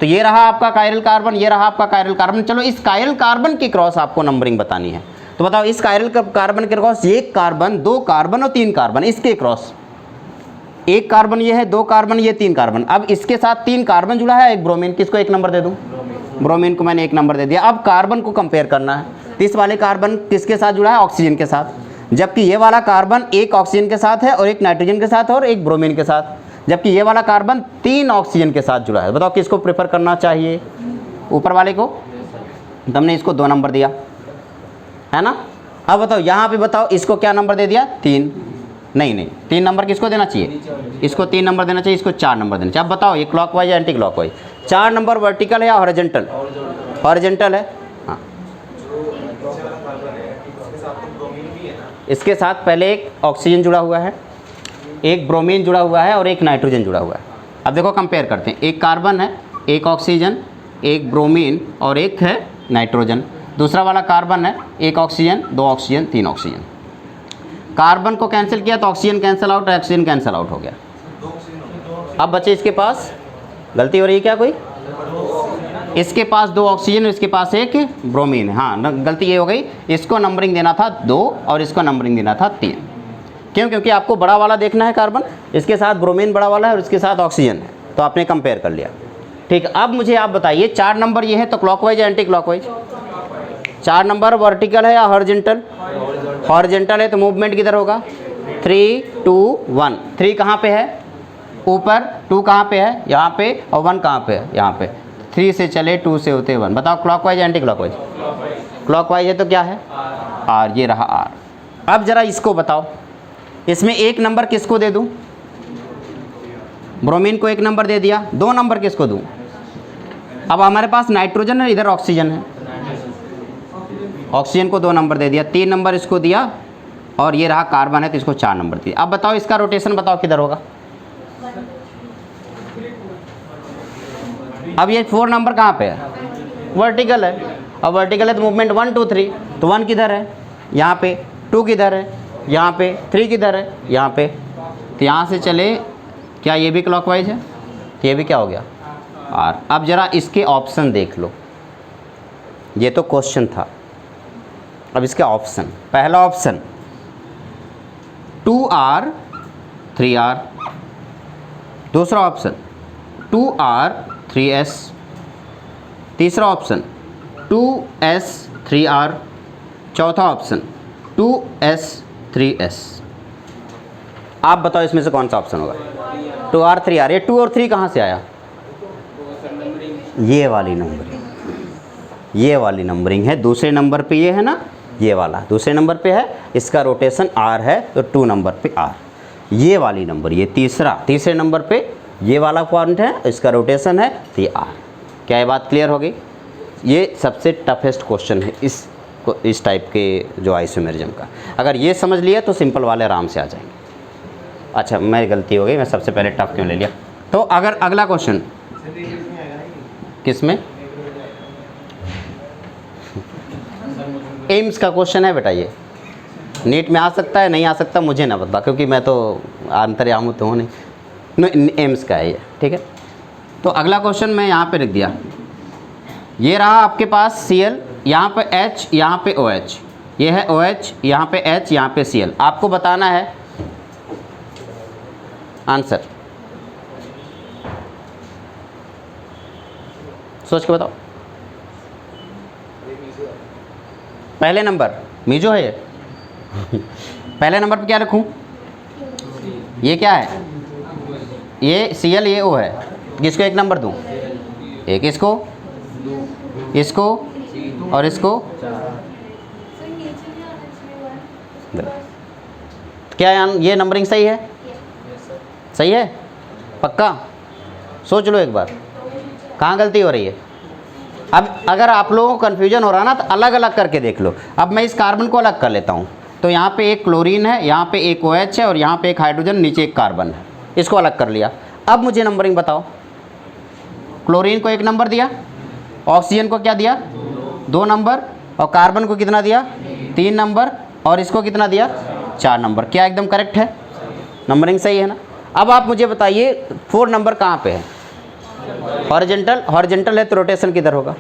तो ये रहा आपका कायरल कार्बन, ये रहा आपका कायरल कार्बन। चलो इस कायरल कार्बन की क्रॉस आपको नंबरिंग बतानी है, तो बताओ इस कायरल कार्बन के क्रॉस, एक कार्बन, 2 कार्बन और 3 कार्बन, इसके क्रॉस एक कार्बन ये है, 2 कार्बन ये, 3 कार्बन। अब इसके साथ 3 कार्बन जुड़ा है, एक ब्रोमीन, किसको एक नंबर दे दूं? ब्रोमीन को मैंने एक नंबर दे दिया। अब कार्बन को कंपेयर करना है, तो इस वाले कार्बन किसके साथ जुड़ा है? ऑक्सीजन के साथ। जबकि ये वाला कार्बन एक ऑक्सीजन के साथ है और एक नाइट्रोजन के साथ और एक ब्रोमीन के साथ, जबकि ये वाला कार्बन 3 ऑक्सीजन के साथ जुड़ा है। बताओ किसको प्रेफर करना चाहिए? ऊपर वाले को। हमने इसको 2 नंबर दिया है ना। अब बताओ यहाँ पे बताओ इसको क्या नंबर दे दिया? 3। नहीं 3 नंबर किसको देना चाहिए? इसको 3 नंबर देना चाहिए, इसको 4 नंबर देना चाहिए। अब बताओ ये क्लॉकवाइज या एंटी क्लॉकवाइज? 4 नंबर वर्टिकल है या हॉरिजॉन्टल? हॉरिजॉन्टल है। हाँ, इसके साथ पहले एक ऑक्सीजन जुड़ा हुआ है, एक ब्रोमीन जुड़ा हुआ है और एक नाइट्रोजन जुड़ा हुआ है। अब देखो कंपेयर करते हैं, एक कार्बन है, एक ऑक्सीजन, एक ब्रोमीन और एक है नाइट्रोजन। दूसरा वाला कार्बन है, एक ऑक्सीजन, 2 ऑक्सीजन, 3 ऑक्सीजन। कार्बन को कैंसिल किया तो oxygen cancel out, oxygen cancel out हो गया। अब बचे इसके पास, गलती हो रही है क्या कोई? इसके पास 2 ऑक्सीजन और इसके पास एक ब्रोमीन है। हाँ, गलती ये हो गई, इसको नंबरिंग देना था 2 और इसको नंबरिंग देना था 3। क्यों? क्योंकि आपको बड़ा वाला देखना है कार्बन, इसके साथ ब्रोमीन बड़ा वाला है और इसके साथ ऑक्सीजन है, तो आपने कंपेयर कर लिया। ठीक है, अब मुझे आप बताइए 4 नंबर ये है तो क्लॉकवाइज या एंटी क्लॉकवाइज? 4 नंबर वर्टिकल है या हॉरिजॉन्टल? हॉरिजॉन्टल है तो मूवमेंट किधर होगा? 3 2 1। 3 कहाँ पे है? ऊपर। 2 कहाँ पे है? यहाँ पे। और 1 कहाँ पे है? यहाँ पे। 3 से चले 2 से होते 1। बताओ क्लॉकवाइज या एंटी क्लॉकवाइज? क्लॉकवाइज है तो क्या है? R, ये रहा R। अब जरा इसको बताओ, इसमें एक नंबर किसको दे दूँ? ब्रोमीन को एक नंबर दे दिया, 2 नंबर किसको दूँ? अब हमारे पास नाइट्रोजन है, इधर ऑक्सीजन है, ऑक्सीजन को 2 नंबर दे दिया, 3 नंबर इसको दिया, और ये रहा कार्बन है तो इसको 4 नंबर दिया। अब बताओ इसका रोटेशन बताओ किधर होगा? अब ये 4 नंबर कहाँ पे है? वर्टिकल है, और वर्टिकल है तो मूवमेंट 1 2 3, तो 1 किधर है? यहाँ पे। 2 किधर है? यहाँ पे। 3 किधर है? यहाँ पे। तो यहाँ से चले, क्या ये भी क्लॉकवाइज है? तो ये भी क्या हो गया? R। अब जरा इसके ऑप्शन देख लो, ये तो क्वेश्चन था, अब इसके ऑप्शन। पहला ऑप्शन 2R 3R, दूसरा ऑप्शन 2R 3S, तीसरा ऑप्शन 2s3r, चौथा ऑप्शन 2s3s। आप बताओ इसमें से कौन सा ऑप्शन होगा? 2r 3r। ये 2 और 3 कहाँ से आया? ये वाली नंबरिंग, ये वाली नंबरिंग है। दूसरे नंबर पे ये है ना, ये वाला दूसरे नंबर पे है, इसका रोटेशन r है तो 2 नंबर पे r। ये वाली नंबर, ये तीसरे नंबर पे ये वाला पॉइंट है, इसका रोटेशन है तो ये r। क्या ये बात क्लियर हो गई? ये सबसे टफेस्ट क्वेश्चन है इस टाइप के जो आइसोमेरिज्म का। अगर ये समझ लिया तो सिंपल वाले आराम से आ जाएंगे। अच्छा, मैं गलती हो गई, मैं सबसे पहले टफ क्यों ले लिया। तो अगर अगला क्वेश्चन किसमें? एम्स का क्वेश्चन है बेटा। ये नीट में आ सकता है, नहीं आ सकता मुझे ना पता, क्योंकि मैं तो अंतर्यामी तो हूँ नहीं। एम्स का है ये, ठीक है। तो अगला क्वेश्चन मैं यहाँ पे लिख दिया। ये रहा आपके पास Cl, यहाँ पे H, यहाँ पे OH, ये है OH, यहाँ पे H, यहाँ पे Cl। आपको बताना है आंसर, सोच के बताओ। पहले नंबर मीजो है ये। पहले नंबर पे क्या रखूं? ये क्या है? ये Cl, ये O है। किसको एक नंबर दूं? एक इसको, इसको और इसको। क्या ये नंबरिंग सही है? सही है पक्का? सोच लो एक बार, कहाँ गलती हो रही है। अब अगर आप लोगों को कन्फ्यूजन हो रहा ना तो अलग अलग करके देख लो। अब मैं इस कार्बन को अलग कर लेता हूँ। तो यहाँ पे एक क्लोरीन है, यहाँ पे एक OH है और यहाँ पे एक हाइड्रोजन, नीचे एक कार्बन है। इसको अलग कर लिया। अब मुझे नंबरिंग बताओ। क्लोरीन को 1 नंबर दिया, ऑक्सीजन को क्या दिया? 2 नंबर, और कार्बन को कितना दिया? 3 नंबर, और इसको कितना दिया? 4 नंबर। क्या एकदम करेक्ट है? नंबरिंग सही है ना? अब आप मुझे बताइए 4 नंबर कहाँ पे है? हॉरिजेंटल, हॉरिजेंटल है तो रोटेशन किधर होगा?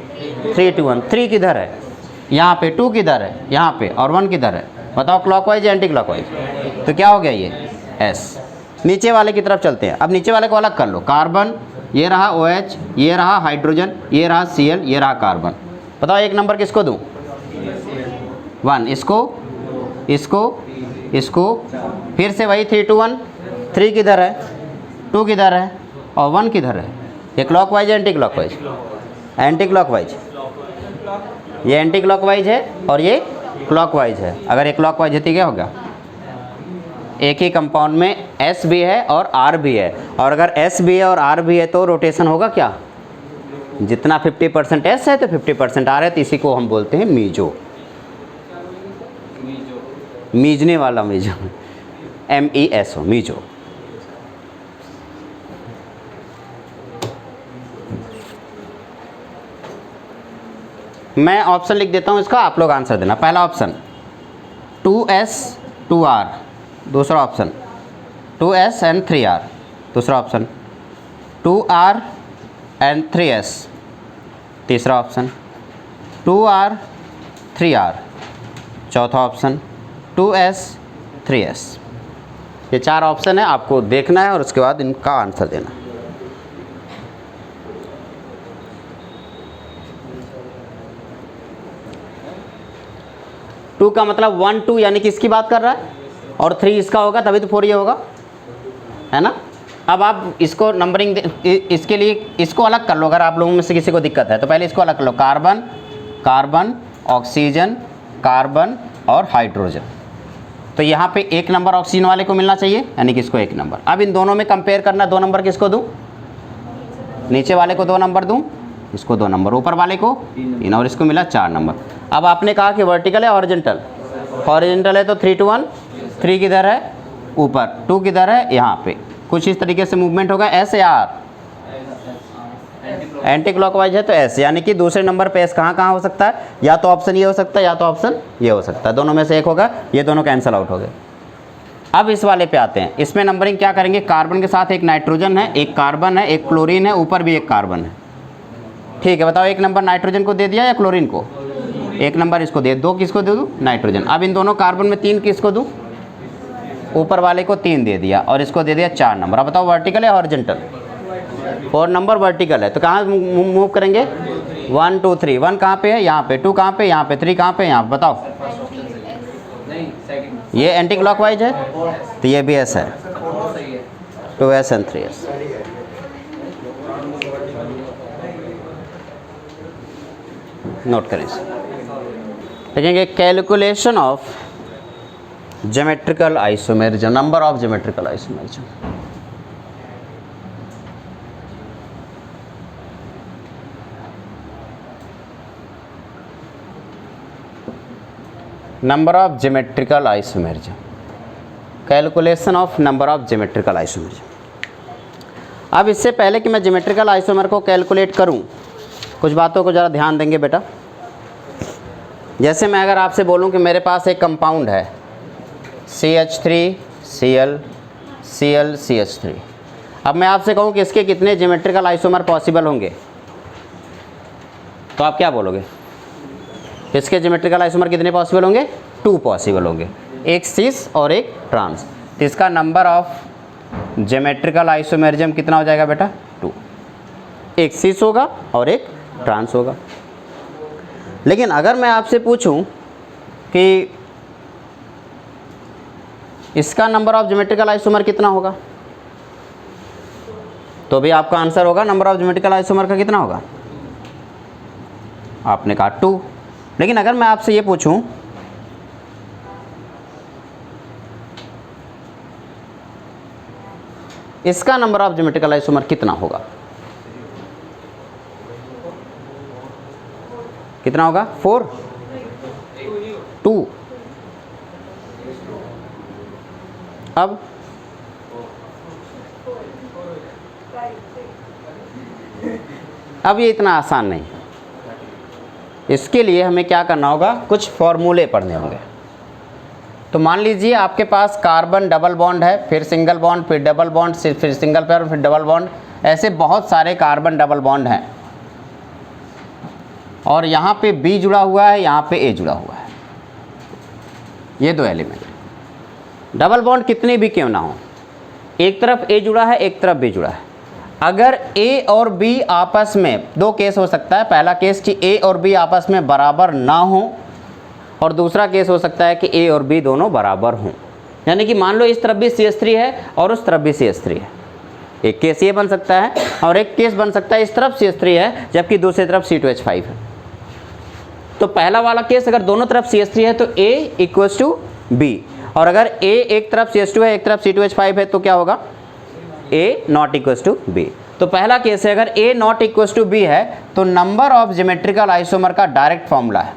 3 to 1। 3 किधर है? यहाँ पे। 2 किधर है? यहाँ पे। और 1 किधर है? बताओ, क्लॉकवाइज या एंटी क्लॉकवाइज? तो क्या हो गया ये? S। नीचे वाले की तरफ चलते हैं। अब नीचे वाले को अलग कर लो। कार्बन, ये रहा OH, ये रहा हाइड्रोजन, ये रहा Cl, ये रहा कार्बन। बताओ एक नंबर किसको दूँ? 1। इसको, इसको, इसको, फिर से वही 3 to 1। 3 किधर है? 2 किधर है? और 1 किधर है? ये क्लॉकवाइज है एंटी क्लॉकवाइज? Anti clockwise. ये एंटी क्लॉकवाइज है और ये क्लॉकवाइज है। अगर ये क्लॉकवाइज है तो क्या होगा? एक ही कंपाउंड में S भी है और R भी है, और अगर S भी है और R भी है तो रोटेशन होगा क्या? जितना 50% S है तो 50% R है, तो इसी को हम बोलते हैं मीजो। मीजने वाला मीजो, MESO, मीजो। मैं ऑप्शन लिख देता हूँ इसका, आप लोग आंसर देना। पहला ऑप्शन 2s 2r, दूसरा ऑप्शन 2s and 3r, दूसरा ऑप्शन 2r and 3s, तीसरा ऑप्शन 2r 3r, चौथा ऑप्शन 2s 3s। ये 4 ऑप्शन है, आपको देखना है और उसके बाद इनका आंसर देना। टू का मतलब 1 2 यानी कि इसकी बात कर रहा है, और 3 इसका होगा, तभी तो 4 ये होगा, है ना। अब आप इसको नंबरिंग इसके लिए इसको अलग कर लो। अगर आप लोगों में से किसी को दिक्कत है तो पहले इसको अलग कर लो। कार्बन, कार्बन, ऑक्सीजन, कार्बन और हाइड्रोजन। तो यहाँ पे 1 नंबर ऑक्सीजन वाले को मिलना चाहिए, यानी कि इसको 1 नंबर। अब इन दोनों में कंपेयर करना, 2 नंबर किसको दूँ? नीचे वाले को 2 नंबर दूँ, इसको 2 नंबर, ऊपर वाले को 3, और इसको मिला 4 नंबर। अब आपने कहा कि वर्टिकल है हॉरिजेंटल? हॉरिजेंटल है तो 3 to 1। 3 किधर है? ऊपर। 2 किधर है? यहाँ पे। कुछ इस तरीके से मूवमेंट होगा। S या R? एंटी क्लॉकवाइज है तो S, यानी कि दूसरे नंबर पे S कहाँ हो सकता है? या तो ऑप्शन ये हो सकता है या तो ऑप्शन ये हो सकता है, दोनों में से एक होगा। ये दोनों कैंसिल आउट हो गए। अब इस वाले पे आते हैं। इसमें नंबरिंग क्या करेंगे? कार्बन के साथ एक नाइट्रोजन है, एक कार्बन है, एक क्लोरीन है, ऊपर भी एक कार्बन है। ठीक है, बताओ 1 नंबर नाइट्रोजन को दे दिया या क्लोरीन को? 1 नंबर इसको दे, 2 किसको दे दूँ? नाइट्रोजन। अब इन दोनों कार्बन में 3 किसको दूँ? ऊपर वाले को 3 दे दिया और इसको दे दिया 4 नंबर। अब बताओ वर्टिकल है हॉरिजेंटल? 4 नंबर वर्टिकल है, तो कहाँ मूव करेंगे? 1 2 3, 1 कहाँ पे है, यहाँ पे, 2 कहाँ पे, यहाँ पे, 3 कहाँ पे, यहाँ पे, बताओ। ये एंटी क्लॉकवाइज है तो ये भी एस है, 2s and 3s। नोट करें इसे। देखेंगे calculation of geometrical isomerism, number of geometrical isomerism. Number of geometrical isomerism, calculation of number of geometrical isomerism. अब इससे पहले कि मैं ज्योमेट्रिकल आइसोमर को कैलकुलेट करूं, कुछ बातों को ज़रा ध्यान देंगे बेटा। जैसे मैं अगर आपसे बोलूं कि मेरे पास एक कंपाउंड है CH3Cl CH3, अब मैं आपसे कहूं कि इसके कितने ज्योमेट्रिकल आइसोमर पॉसिबल होंगे, तो आप क्या बोलोगे? इसके ज्योमेट्रिकल आइसोमर कितने पॉसिबल होंगे? 2 पॉसिबल होंगे, एक सिस और एक ट्रांस। तो इसका नंबर ऑफ ज्योमेट्रिकल आइसोमेरिज्म कितना हो जाएगा बेटा? 2। एक सिस होगा और एक ट्रांस होगा। लेकिन अगर मैं आपसे पूछूं कि इसका नंबर ऑफ ज्योमेट्रिकल आइसोमर कितना होगा, तो भी आपका आंसर होगा नंबर ऑफ ज्योमेट्रिकल आइसोमर का कितना होगा? आपने कहा 2। लेकिन अगर मैं आपसे ये पूछूं इसका नंबर ऑफ ज्योमेट्रिकल आइसोमर कितना होगा, कितना होगा? 4, 2। अब ये इतना आसान नहीं। इसके लिए हमें क्या करना होगा? कुछ फॉर्मूले पढ़ने होंगे। तो मान लीजिए आपके पास कार्बन डबल बॉन्ड है, फिर सिंगल बॉन्ड, फिर डबल बॉन्ड, फिर सिंगल पेयर, फिर डबल बॉन्ड, ऐसे बहुत सारे कार्बन डबल बॉन्ड हैं। और यहाँ पे B जुड़ा हुआ है, यहाँ पे A जुड़ा हुआ है, ये 2 एलिमेंट। डबल बॉन्ड कितने भी क्यों ना हो, एक तरफ A जुड़ा है, एक तरफ B जुड़ा है। अगर A और B आपस में, 2 केस हो सकता है। पहला केस कि A और B आपस में बराबर ना हो, और दूसरा केस हो सकता है कि A और B दोनों बराबर हों। यानी कि मान लो इस तरफ भी CH3 है और उस तरफ भी CH3 है। एक केस ये बन सकता है, और एक केस बन सकता है इस तरफ CH3 है जबकि दूसरी तरफ C2H5 है। तो पहला वाला केस अगर दोनों तरफ CH3 है तो A इक्वल्स टू B, और अगर A एक तरफ CH2 है, एक तरफ C2H5 है, तो क्या होगा? A not equals to B। तो पहला केस है, अगर A not equals to B है तो नंबर ऑफ ज्योमेट्रिकल आइसोमर का डायरेक्ट फॉर्मूला है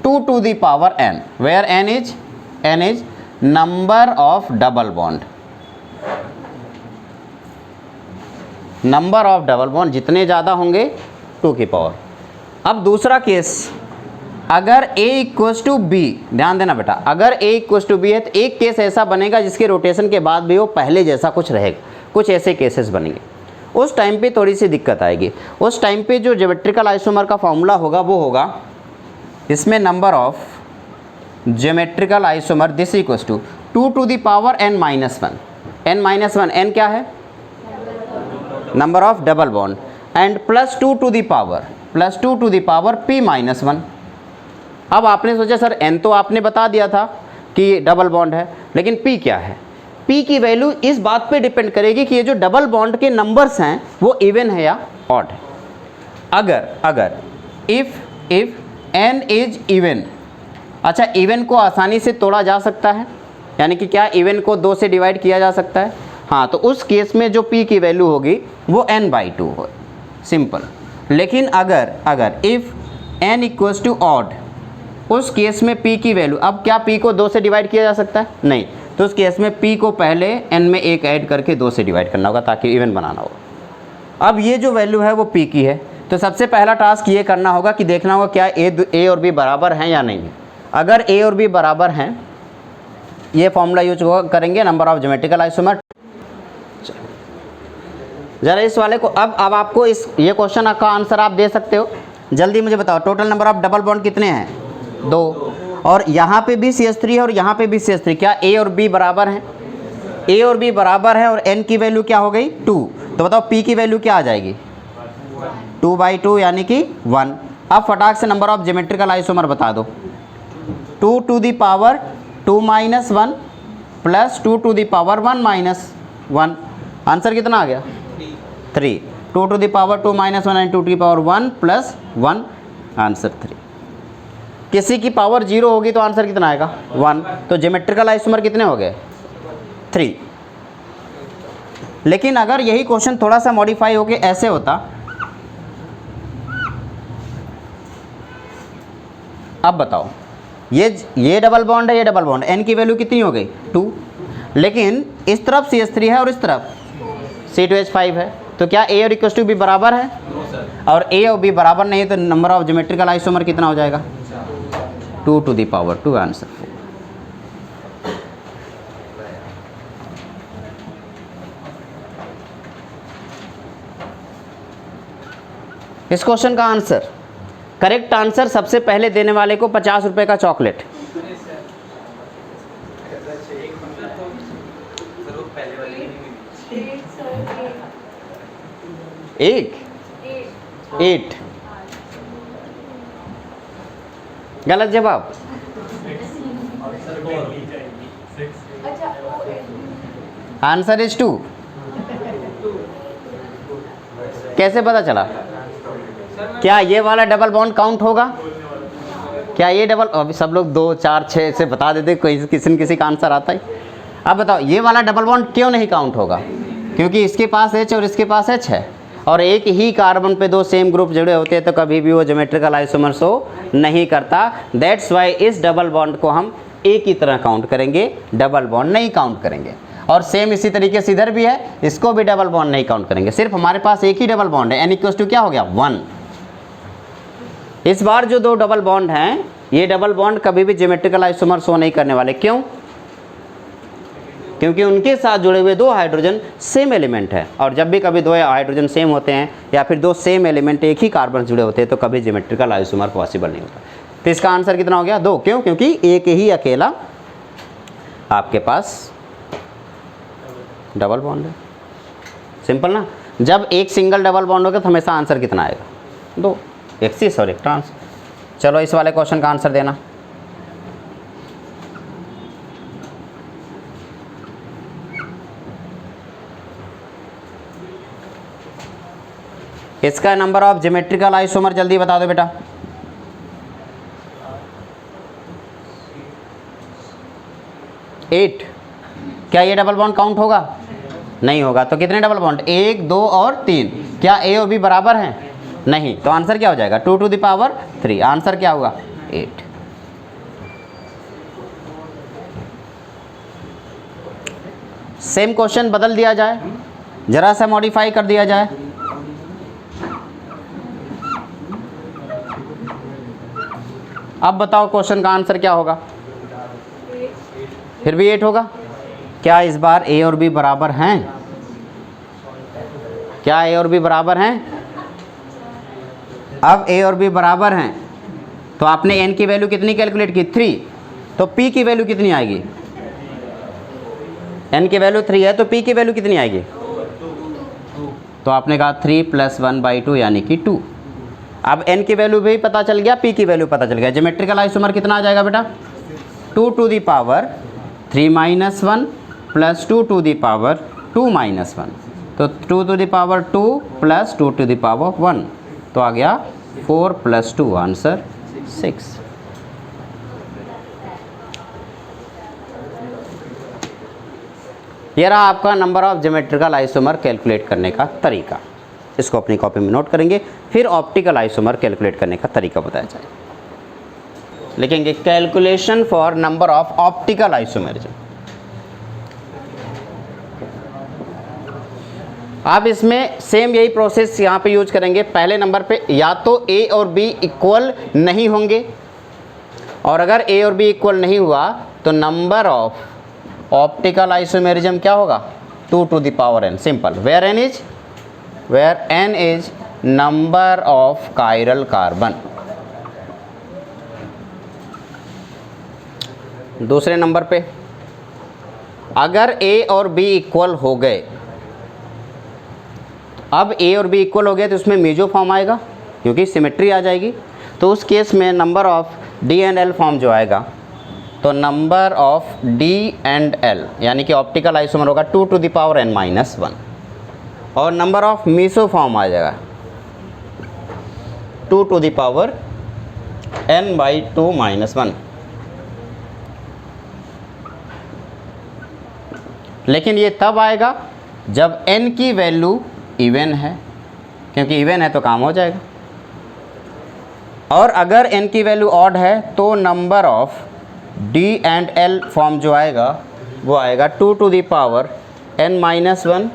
2 to the power n, where n is number of double bond, number of double bond जितने ज़्यादा होंगे 2 की पावर। अब दूसरा केस, अगर A इक्वल्स टू B, ध्यान देना बेटा, अगर A इक्वल्स टू B है तो एक केस ऐसा बनेगा जिसके रोटेशन के बाद भी वो पहले जैसा कुछ रहेगा। कुछ ऐसे केसेस बनेंगे, उस टाइम पे थोड़ी सी दिक्कत आएगी। उस टाइम पे जो ज्योमेट्रिकल आइसोमर का फॉर्मूला होगा वो होगा, इसमें number of geometrical isomer this equals to 2 to the power n minus 1। n minus 1, n क्या है? Number of double bond, and plus 2 to the power p minus 1। अब आपने सोचा सर n तो आपने बता दिया था कि डबल बॉन्ड है, लेकिन p क्या है? p की वैल्यू इस बात पे डिपेंड करेगी कि ये जो डबल बॉन्ड के नंबर्स हैं वो इवन है या ऑड है। अगर इफ n इज इवन, अच्छा इवन को आसानी से तोड़ा जा सकता है, यानी कि क्या इवन को 2 से डिवाइड किया जा सकता है? हाँ, तो उस केस में जो p की वैल्यू होगी वो n/2 हो, सिंपल। लेकिन अगर if n equals to odd, उस केस में p की वैल्यू, अब क्या p को 2 से डिवाइड किया जा सकता है? नहीं, तो उस केस में p को पहले n में 1 ऐड करके 2 से डिवाइड करना होगा ताकि इवन बनाना होगा। अब ये जो वैल्यू है वो p की है, तो सबसे पहला टास्क ये करना होगा कि देखना होगा क्या a और b बराबर हैं या नहीं है। अगर a और b बराबर हैं, ये फॉर्मूला यूज करेंगे नंबर ऑफ ज्योमेट्रिकल आइसोमर। जरा इस वाले को, अब आपको ये क्वेश्चन का आंसर आप दे सकते हो। जल्दी मुझे बताओ, total number of double bond कितने हैं? 2, और यहाँ पे भी CH3 है और यहाँ पे भी CH3। क्या A और B बराबर हैं? A और B बराबर है, और n की वैल्यू क्या हो गई? 2। तो बताओ P की वैल्यू क्या आ जाएगी? 2/2 यानी कि 1। अब फटाक से नंबर ऑफ ज्योमेट्रिकल आइसोमर बता दो। 2 to the power 2 minus 1 plus 2 to the power 1 minus 1। Answer कितना आ गया? 3। 2 to the power 2 minus 1 and 2 to the power 1 plus 1, answer 3। किसी की पावर 0 होगी तो आंसर कितना आएगा? 1। तो ज्योमेट्रिकल आइसोमर कितने हो गए? 3। लेकिन अगर यही क्वेश्चन थोड़ा सा मॉडिफाई होके ऐसे होता, अब बताओ, ये डबल बॉन्ड है, ये डबल बॉन्ड, n की वैल्यू कितनी हो गई? 2। लेकिन इस तरफ CH3 है और इस तरफ C2H5 है, तो क्या A और इक्वल टू B बराबर है? और A और B बराबर नहीं है तो नंबर ऑफ ज्योमेट्रिकल आइसोमर कितना हो जाएगा? 2 टू द पावर 2, आंसर 4। इस क्वेश्चन का आंसर, करेक्ट आंसर सबसे पहले देने वाले को 50 रुपए का चॉकलेट। एक 8 गलत जवाब। Answer is 2। कैसे पता चला? क्या ये वाला डबल बॉन्ड काउंट होगा? क्या ये डबल, अभी सब लोग 2 4 6 से बता देते, कोई किसी न किसी का आंसर आता है। अब बताओ ये वाला डबल बॉन्ड क्यों नहीं काउंट होगा? क्योंकि इसके पास H और इसके पास H है और एक ही कार्बन पे 2 सेम ग्रुप जुड़े होते हैं, तो कभी भी वो ज्योमेट्रिकल आइसोमर शो नहीं करता। दैट्स वाई इस डबल बॉन्ड को हम एक ही तरह काउंट करेंगे, डबल बॉन्ड नहीं काउंट करेंगे। और सेम इसी तरीके से इधर भी है, इसको भी डबल बॉन्ड नहीं काउंट करेंगे। सिर्फ हमारे पास एक ही डबल बॉन्ड है, n इक्वल टू क्या हो गया? 1। इस बार जो 2 डबल बॉन्ड हैं, ये डबल बॉन्ड कभी भी ज्योमेट्रिकल आइसोमर शो नहीं करने वाले। क्यों? क्योंकि उनके साथ जुड़े हुए 2 हाइड्रोजन सेम एलिमेंट है, और जब भी कभी 2 हाइड्रोजन सेम होते हैं या फिर 2 सेम एलिमेंट एक ही कार्बन जुड़े होते हैं, तो कभी ज्योमेट्रिकल आइसोमर पॉसिबल नहीं होता। तो इसका आंसर कितना हो गया? 2। क्यों? क्योंकि एक ही अकेला आपके पास डबल बॉन्ड है। सिंपल ना। जब एक सिंगल डबल बॉन्ड होगा तो हमेशा आंसर कितना आएगा? 2। एक सिस और एक ट्रांस। चलो इस वाले क्वेश्चन का आंसर देना। इसका नंबर ऑफ ज्योमेट्रिकल आइसोमर जल्दी बता दो बेटा। एट। क्या ये डबल बॉन्ड काउंट होगा? नहीं होगा। तो कितने डबल बॉन्ड? 1 2 और 3। क्या A और B बराबर हैं? नहीं। तो आंसर क्या हो जाएगा? 2 टू द पावर 3। आंसर क्या होगा? 8। सेम क्वेश्चन बदल दिया जाए, जरा सा मॉडिफाई कर दिया जाए। अब बताओ क्वेश्चन का आंसर क्या होगा? फिर भी 8 होगा। क्या इस बार A और B बराबर हैं? क्या A और B बराबर हैं? अब A और B बराबर हैं तो आपने n की वैल्यू कितनी कैलकुलेट की? 3। तो P की वैल्यू कितनी आएगी? n की वैल्यू 3 है तो P की वैल्यू कितनी आएगी? तो आपने कहा 3 + 1/2 यानी कि 2। अब n की वैल्यू भी पता चल गया, P की वैल्यू पता चल गया। ज्योमेट्रिकल आइसोमर कितना आ जाएगा बेटा? 2 to the power 3 - 1 plus 2 to the power 2 - 1। तो 2 to the power 2 plus 2 to the power 1, तो आ गया 4 + 2, आंसर 6। ये रहा आपका number of geometrical isomer calculate करने का तरीका। इसको अपनी कॉपी में नोट करेंगे। फिर ऑप्टिकल आइसोमर कैलकुलेट करने का तरीका बताया जाएगा। लिखेंगे calculation for number of optical isomerism. आप इसमें सेम यही प्रोसेस यहाँ पे यूज करेंगे। पहले नंबर पे या तो A और B इक्वल नहीं होंगे, और अगर A और B इक्वल नहीं हुआ तो नंबर ऑफ ऑप्टिकल आइसोमेरिज्म क्या होगा? 2 to the power n। Simple. Where n is number of chiral carbon. दूसरे नंबर पे अगर A और B इक्वल हो गए अब ए और बी इक्वल हो गया तो उसमें मेजो फॉर्म आएगा क्योंकि सिमेट्री आ जाएगी। तो उस केस में number of D and L form जो आएगा, तो number of D and L यानी कि ऑप्टिकल आइसोमर होगा 2 to the power n-1 और नंबर ऑफ मीसो फॉर्म आ जाएगा 2 to the power n/2-1। लेकिन ये तब आएगा जब n की वैल्यू इवन है, क्योंकि इवन है तो काम हो जाएगा। और अगर n की वैल्यू ऑड है तो number of d and l form जो आएगा वो आएगा 2 to the power n-1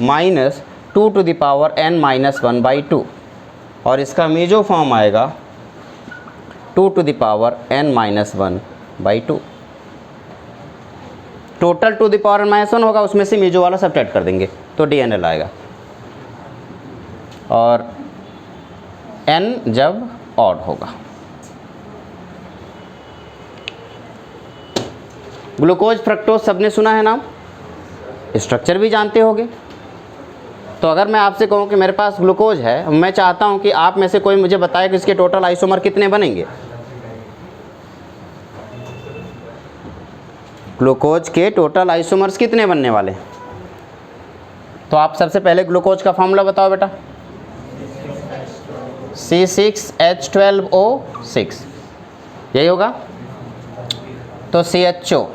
minus 2 to the power n-1/2 और इसका मेजो फॉर्म आएगा 2 to the power n-1/2। Total two the power n-1 होगा, उसमें से मेजो वाला सब्ट्रैक्ट कर देंगे तो डी एन एल आएगा। और n जब ऑड होगा। ग्लूकोज फ्रक्टोज सबने सुना है नाम, स्ट्रक्चर भी जानते होंगे। तो अगर मैं आपसे कहूँ कि मेरे पास ग्लूकोज है, मैं चाहता हूँ कि आप में से कोई मुझे बताए कि इसके टोटल आइसोमर कितने बनेंगे। ग्लूकोज के टोटल आइसोमर्स कितने बनने वाले? तो आप सबसे पहले ग्लूकोज का फॉर्मूला बताओ बेटा। C6H12O6 यही होगा। तो CHO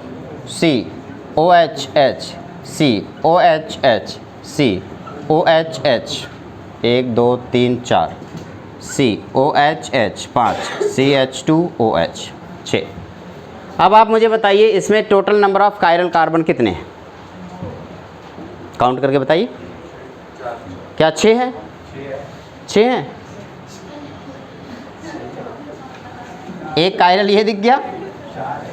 COHH COHH COHH 1 2 3 4 COHH 5 CH2OH 6। अब आप मुझे बताइए इसमें total number of chiral carbon कितने हैं, काउंट करके बताइए। क्या 6 है? 6 हैं। एक कायरल ये दिख गया,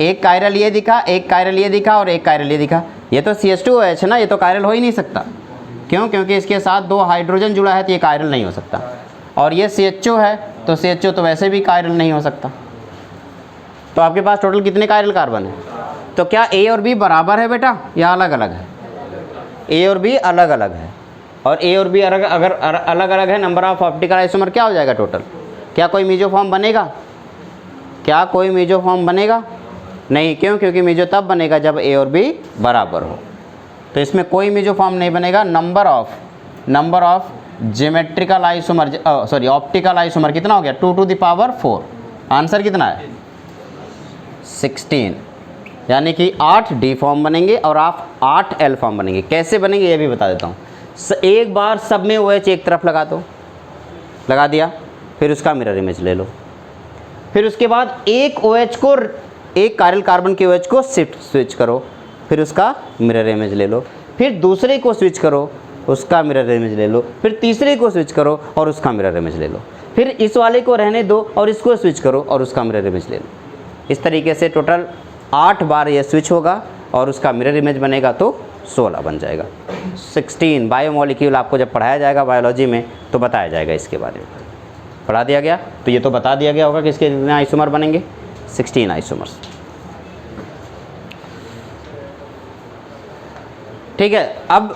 एक कायरल ये दिखा, एक कायरल ये दिखा और एक कायरल ये दिखा। ये तो CH2OH है ना, ये तो कायरल हो ही नहीं सकता। क्यों? क्योंकि इसके साथ 2 हाइड्रोजन जुड़ा है तो ये कायरल नहीं हो सकता। और ये CHO है तो CHO तो वैसे भी कायरल नहीं हो सकता। तो आपके पास टोटल कितने कायरल कार्बन है? तो क्या A और B बराबर है बेटा या अलग अलग है? A और B अलग अलग है। और A और B अगर अलग अलग है, नंबर ऑफ ऑप्टिकल आइसोमर क्या हो जाएगा टोटल? क्या कोई मेजो फॉर्म बनेगा? क्या कोई मेजो फॉर्म बनेगा? नहीं। क्यों? क्योंकि मेजो तब बनेगा जब A और B बराबर हो। तो इसमें कोई मेजो फॉर्म नहीं बनेगा। Number of geometrical isomer sorry optical isomer कितना हो गया? 2 to the power 4। आंसर कितना है? 16। यानी कि 8 D फॉर्म बनेंगे और आप 8 L फॉर्म बनेंगे। कैसे बनेंगे ये भी बता देता हूँ। एक बार सब में OH एक तरफ लगा दो, लगा दिया, फिर उसका मिरर इमेज ले लो। फिर उसके बाद एक OH को, एक कायरल कार्बन के OH को स्विच करो, फिर उसका मिरर इमेज ले लो। फिर दूसरे को स्विच करो, उसका मिरर इमेज ले लो। फिर तीसरे को स्विच करो और उसका मिरर इमेज ले लो। फिर इस वाले को रहने दो और इसको स्विच करो और उसका मिरर इमेज ले लो। इस तरीके से टोटल 8 बार ये स्विच होगा और उसका मिरर इमेज बनेगा तो 16 बन जाएगा। 16 बायोमोलिक्यूल आपको जब पढ़ाया जाएगा बायोलॉजी में तो बताया जाएगा इसके बारे में। पढ़ा दिया गया तो ये तो बता दिया गया होगा कि इसके कितने आइसोमर बनेंगे? 16 आइसोमर्स। ठीक है। अब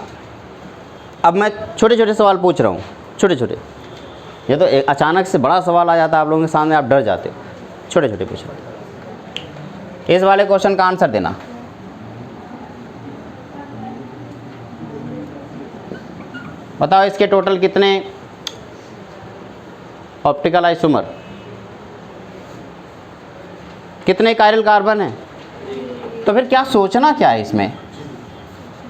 मैं छोटे छोटे सवाल पूछ रहा हूँ, छोटे छोटे। ये तो अचानक से बड़ा सवाल आ जाता है आप लोगों के सामने, आप डर जाते हो। छोटे छोटे पूछ रहा हूँ। इस वाले क्वेश्चन का आंसर देना। बताओ इसके टोटल कितने ऑप्टिकल आइसोमर, कितने कायरल कार्बन है? तो फिर क्या सोचना क्या है इसमें?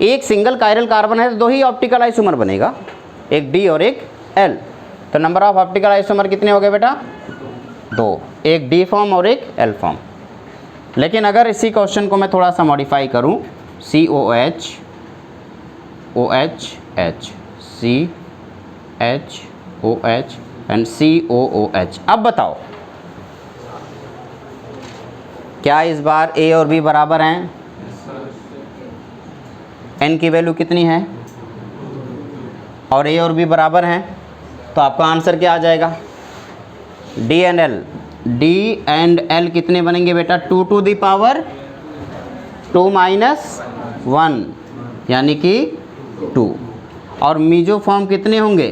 एक सिंगल कायरल कार्बन है तो 2 ही ऑप्टिकल आइसोमर बनेगा, एक D और एक L। तो नंबर ऑफ ऑप्टिकल आइसोमर कितने हो गए बेटा? 2, एक D फॉर्म और एक L फॉर्म। लेकिन अगर इसी क्वेश्चन को मैं थोड़ा सा मॉडिफाई करूं, COH OH H CH OH and COOH। अब बताओ क्या इस बार A और B बराबर हैं? N की वैल्यू कितनी है? और A और B बराबर हैं तो आपका आंसर क्या आ जाएगा? D and L। D and L कितने बनेंगे बेटा? 2 to the power 2 - 1 यानी कि 2। और मीजोफॉर्म कितने होंगे?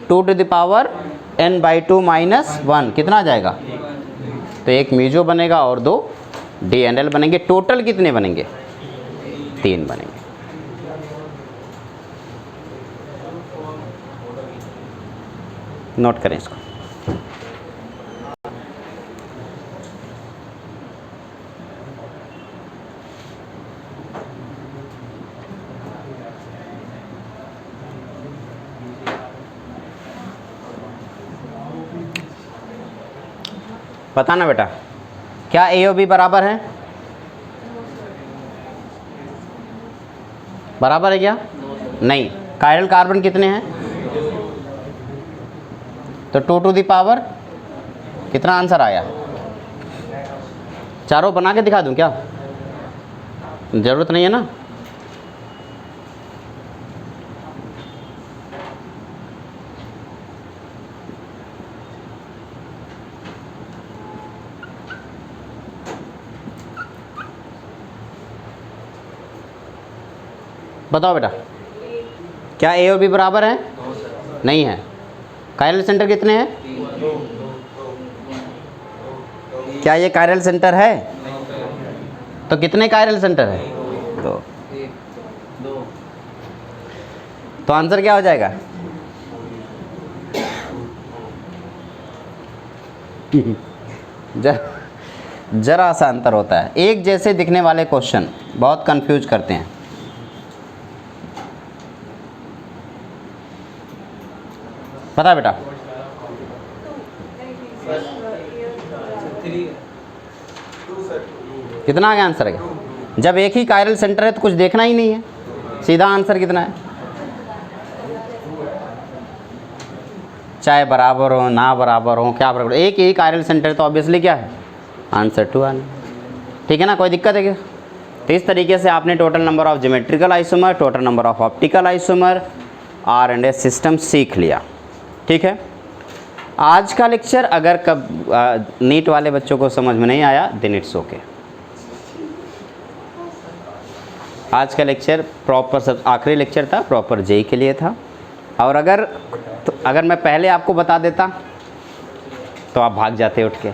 2⁻n/2 - 1 कितना आ जाएगा? तो एक मीजो बनेगा और 2 DNL बनेंगे। टोटल कितने बनेंगे? 3 बनेंगे। नोट करें इसको। बताना बेटा, क्या A और B बराबर है? बराबर है क्या? नहीं। कायरल कार्बन कितने हैं? तो 2⁻, कितना आंसर आया? चारों बना के दिखा दूं क्या? जरूरत नहीं है ना। बताओ बेटा, क्या A और B बराबर है? नहीं है। कायरल सेंटर कितने हैं? क्या ये कायरल सेंटर है? तो कितने कायरल सेंटर है? 2। तो आंसर क्या हो जाएगा? जरा सा अंतर होता है। एक जैसे दिखने वाले क्वेश्चन बहुत कंफ्यूज करते हैं। पता बेटा? कितना आ गया आंसर है? जब एक ही कायरल सेंटर है तो कुछ देखना ही नहीं है, सीधा आंसर कितना है। चाहे बराबर हो ना बराबर हो, क्या बराबर, एक ही कायरल सेंटर तो ऑब्वियसली क्या है? आंसर 2 आना। ठीक है ना, कोई दिक्कत है क्या? तो इस तरीके से आपने total number of geometrical isomer, total number of optical isomer, R&S system सीख लिया। ठीक है। आज का लेक्चर अगर कब नीट वाले बच्चों को समझ में नहीं आया, देन इट्स ओके। आज का लेक्चर प्रॉपर सब आखिरी लेक्चर था, प्रॉपर जेई के लिए था। और अगर मैं पहले आपको बता देता तो आप भाग जाते उठ के।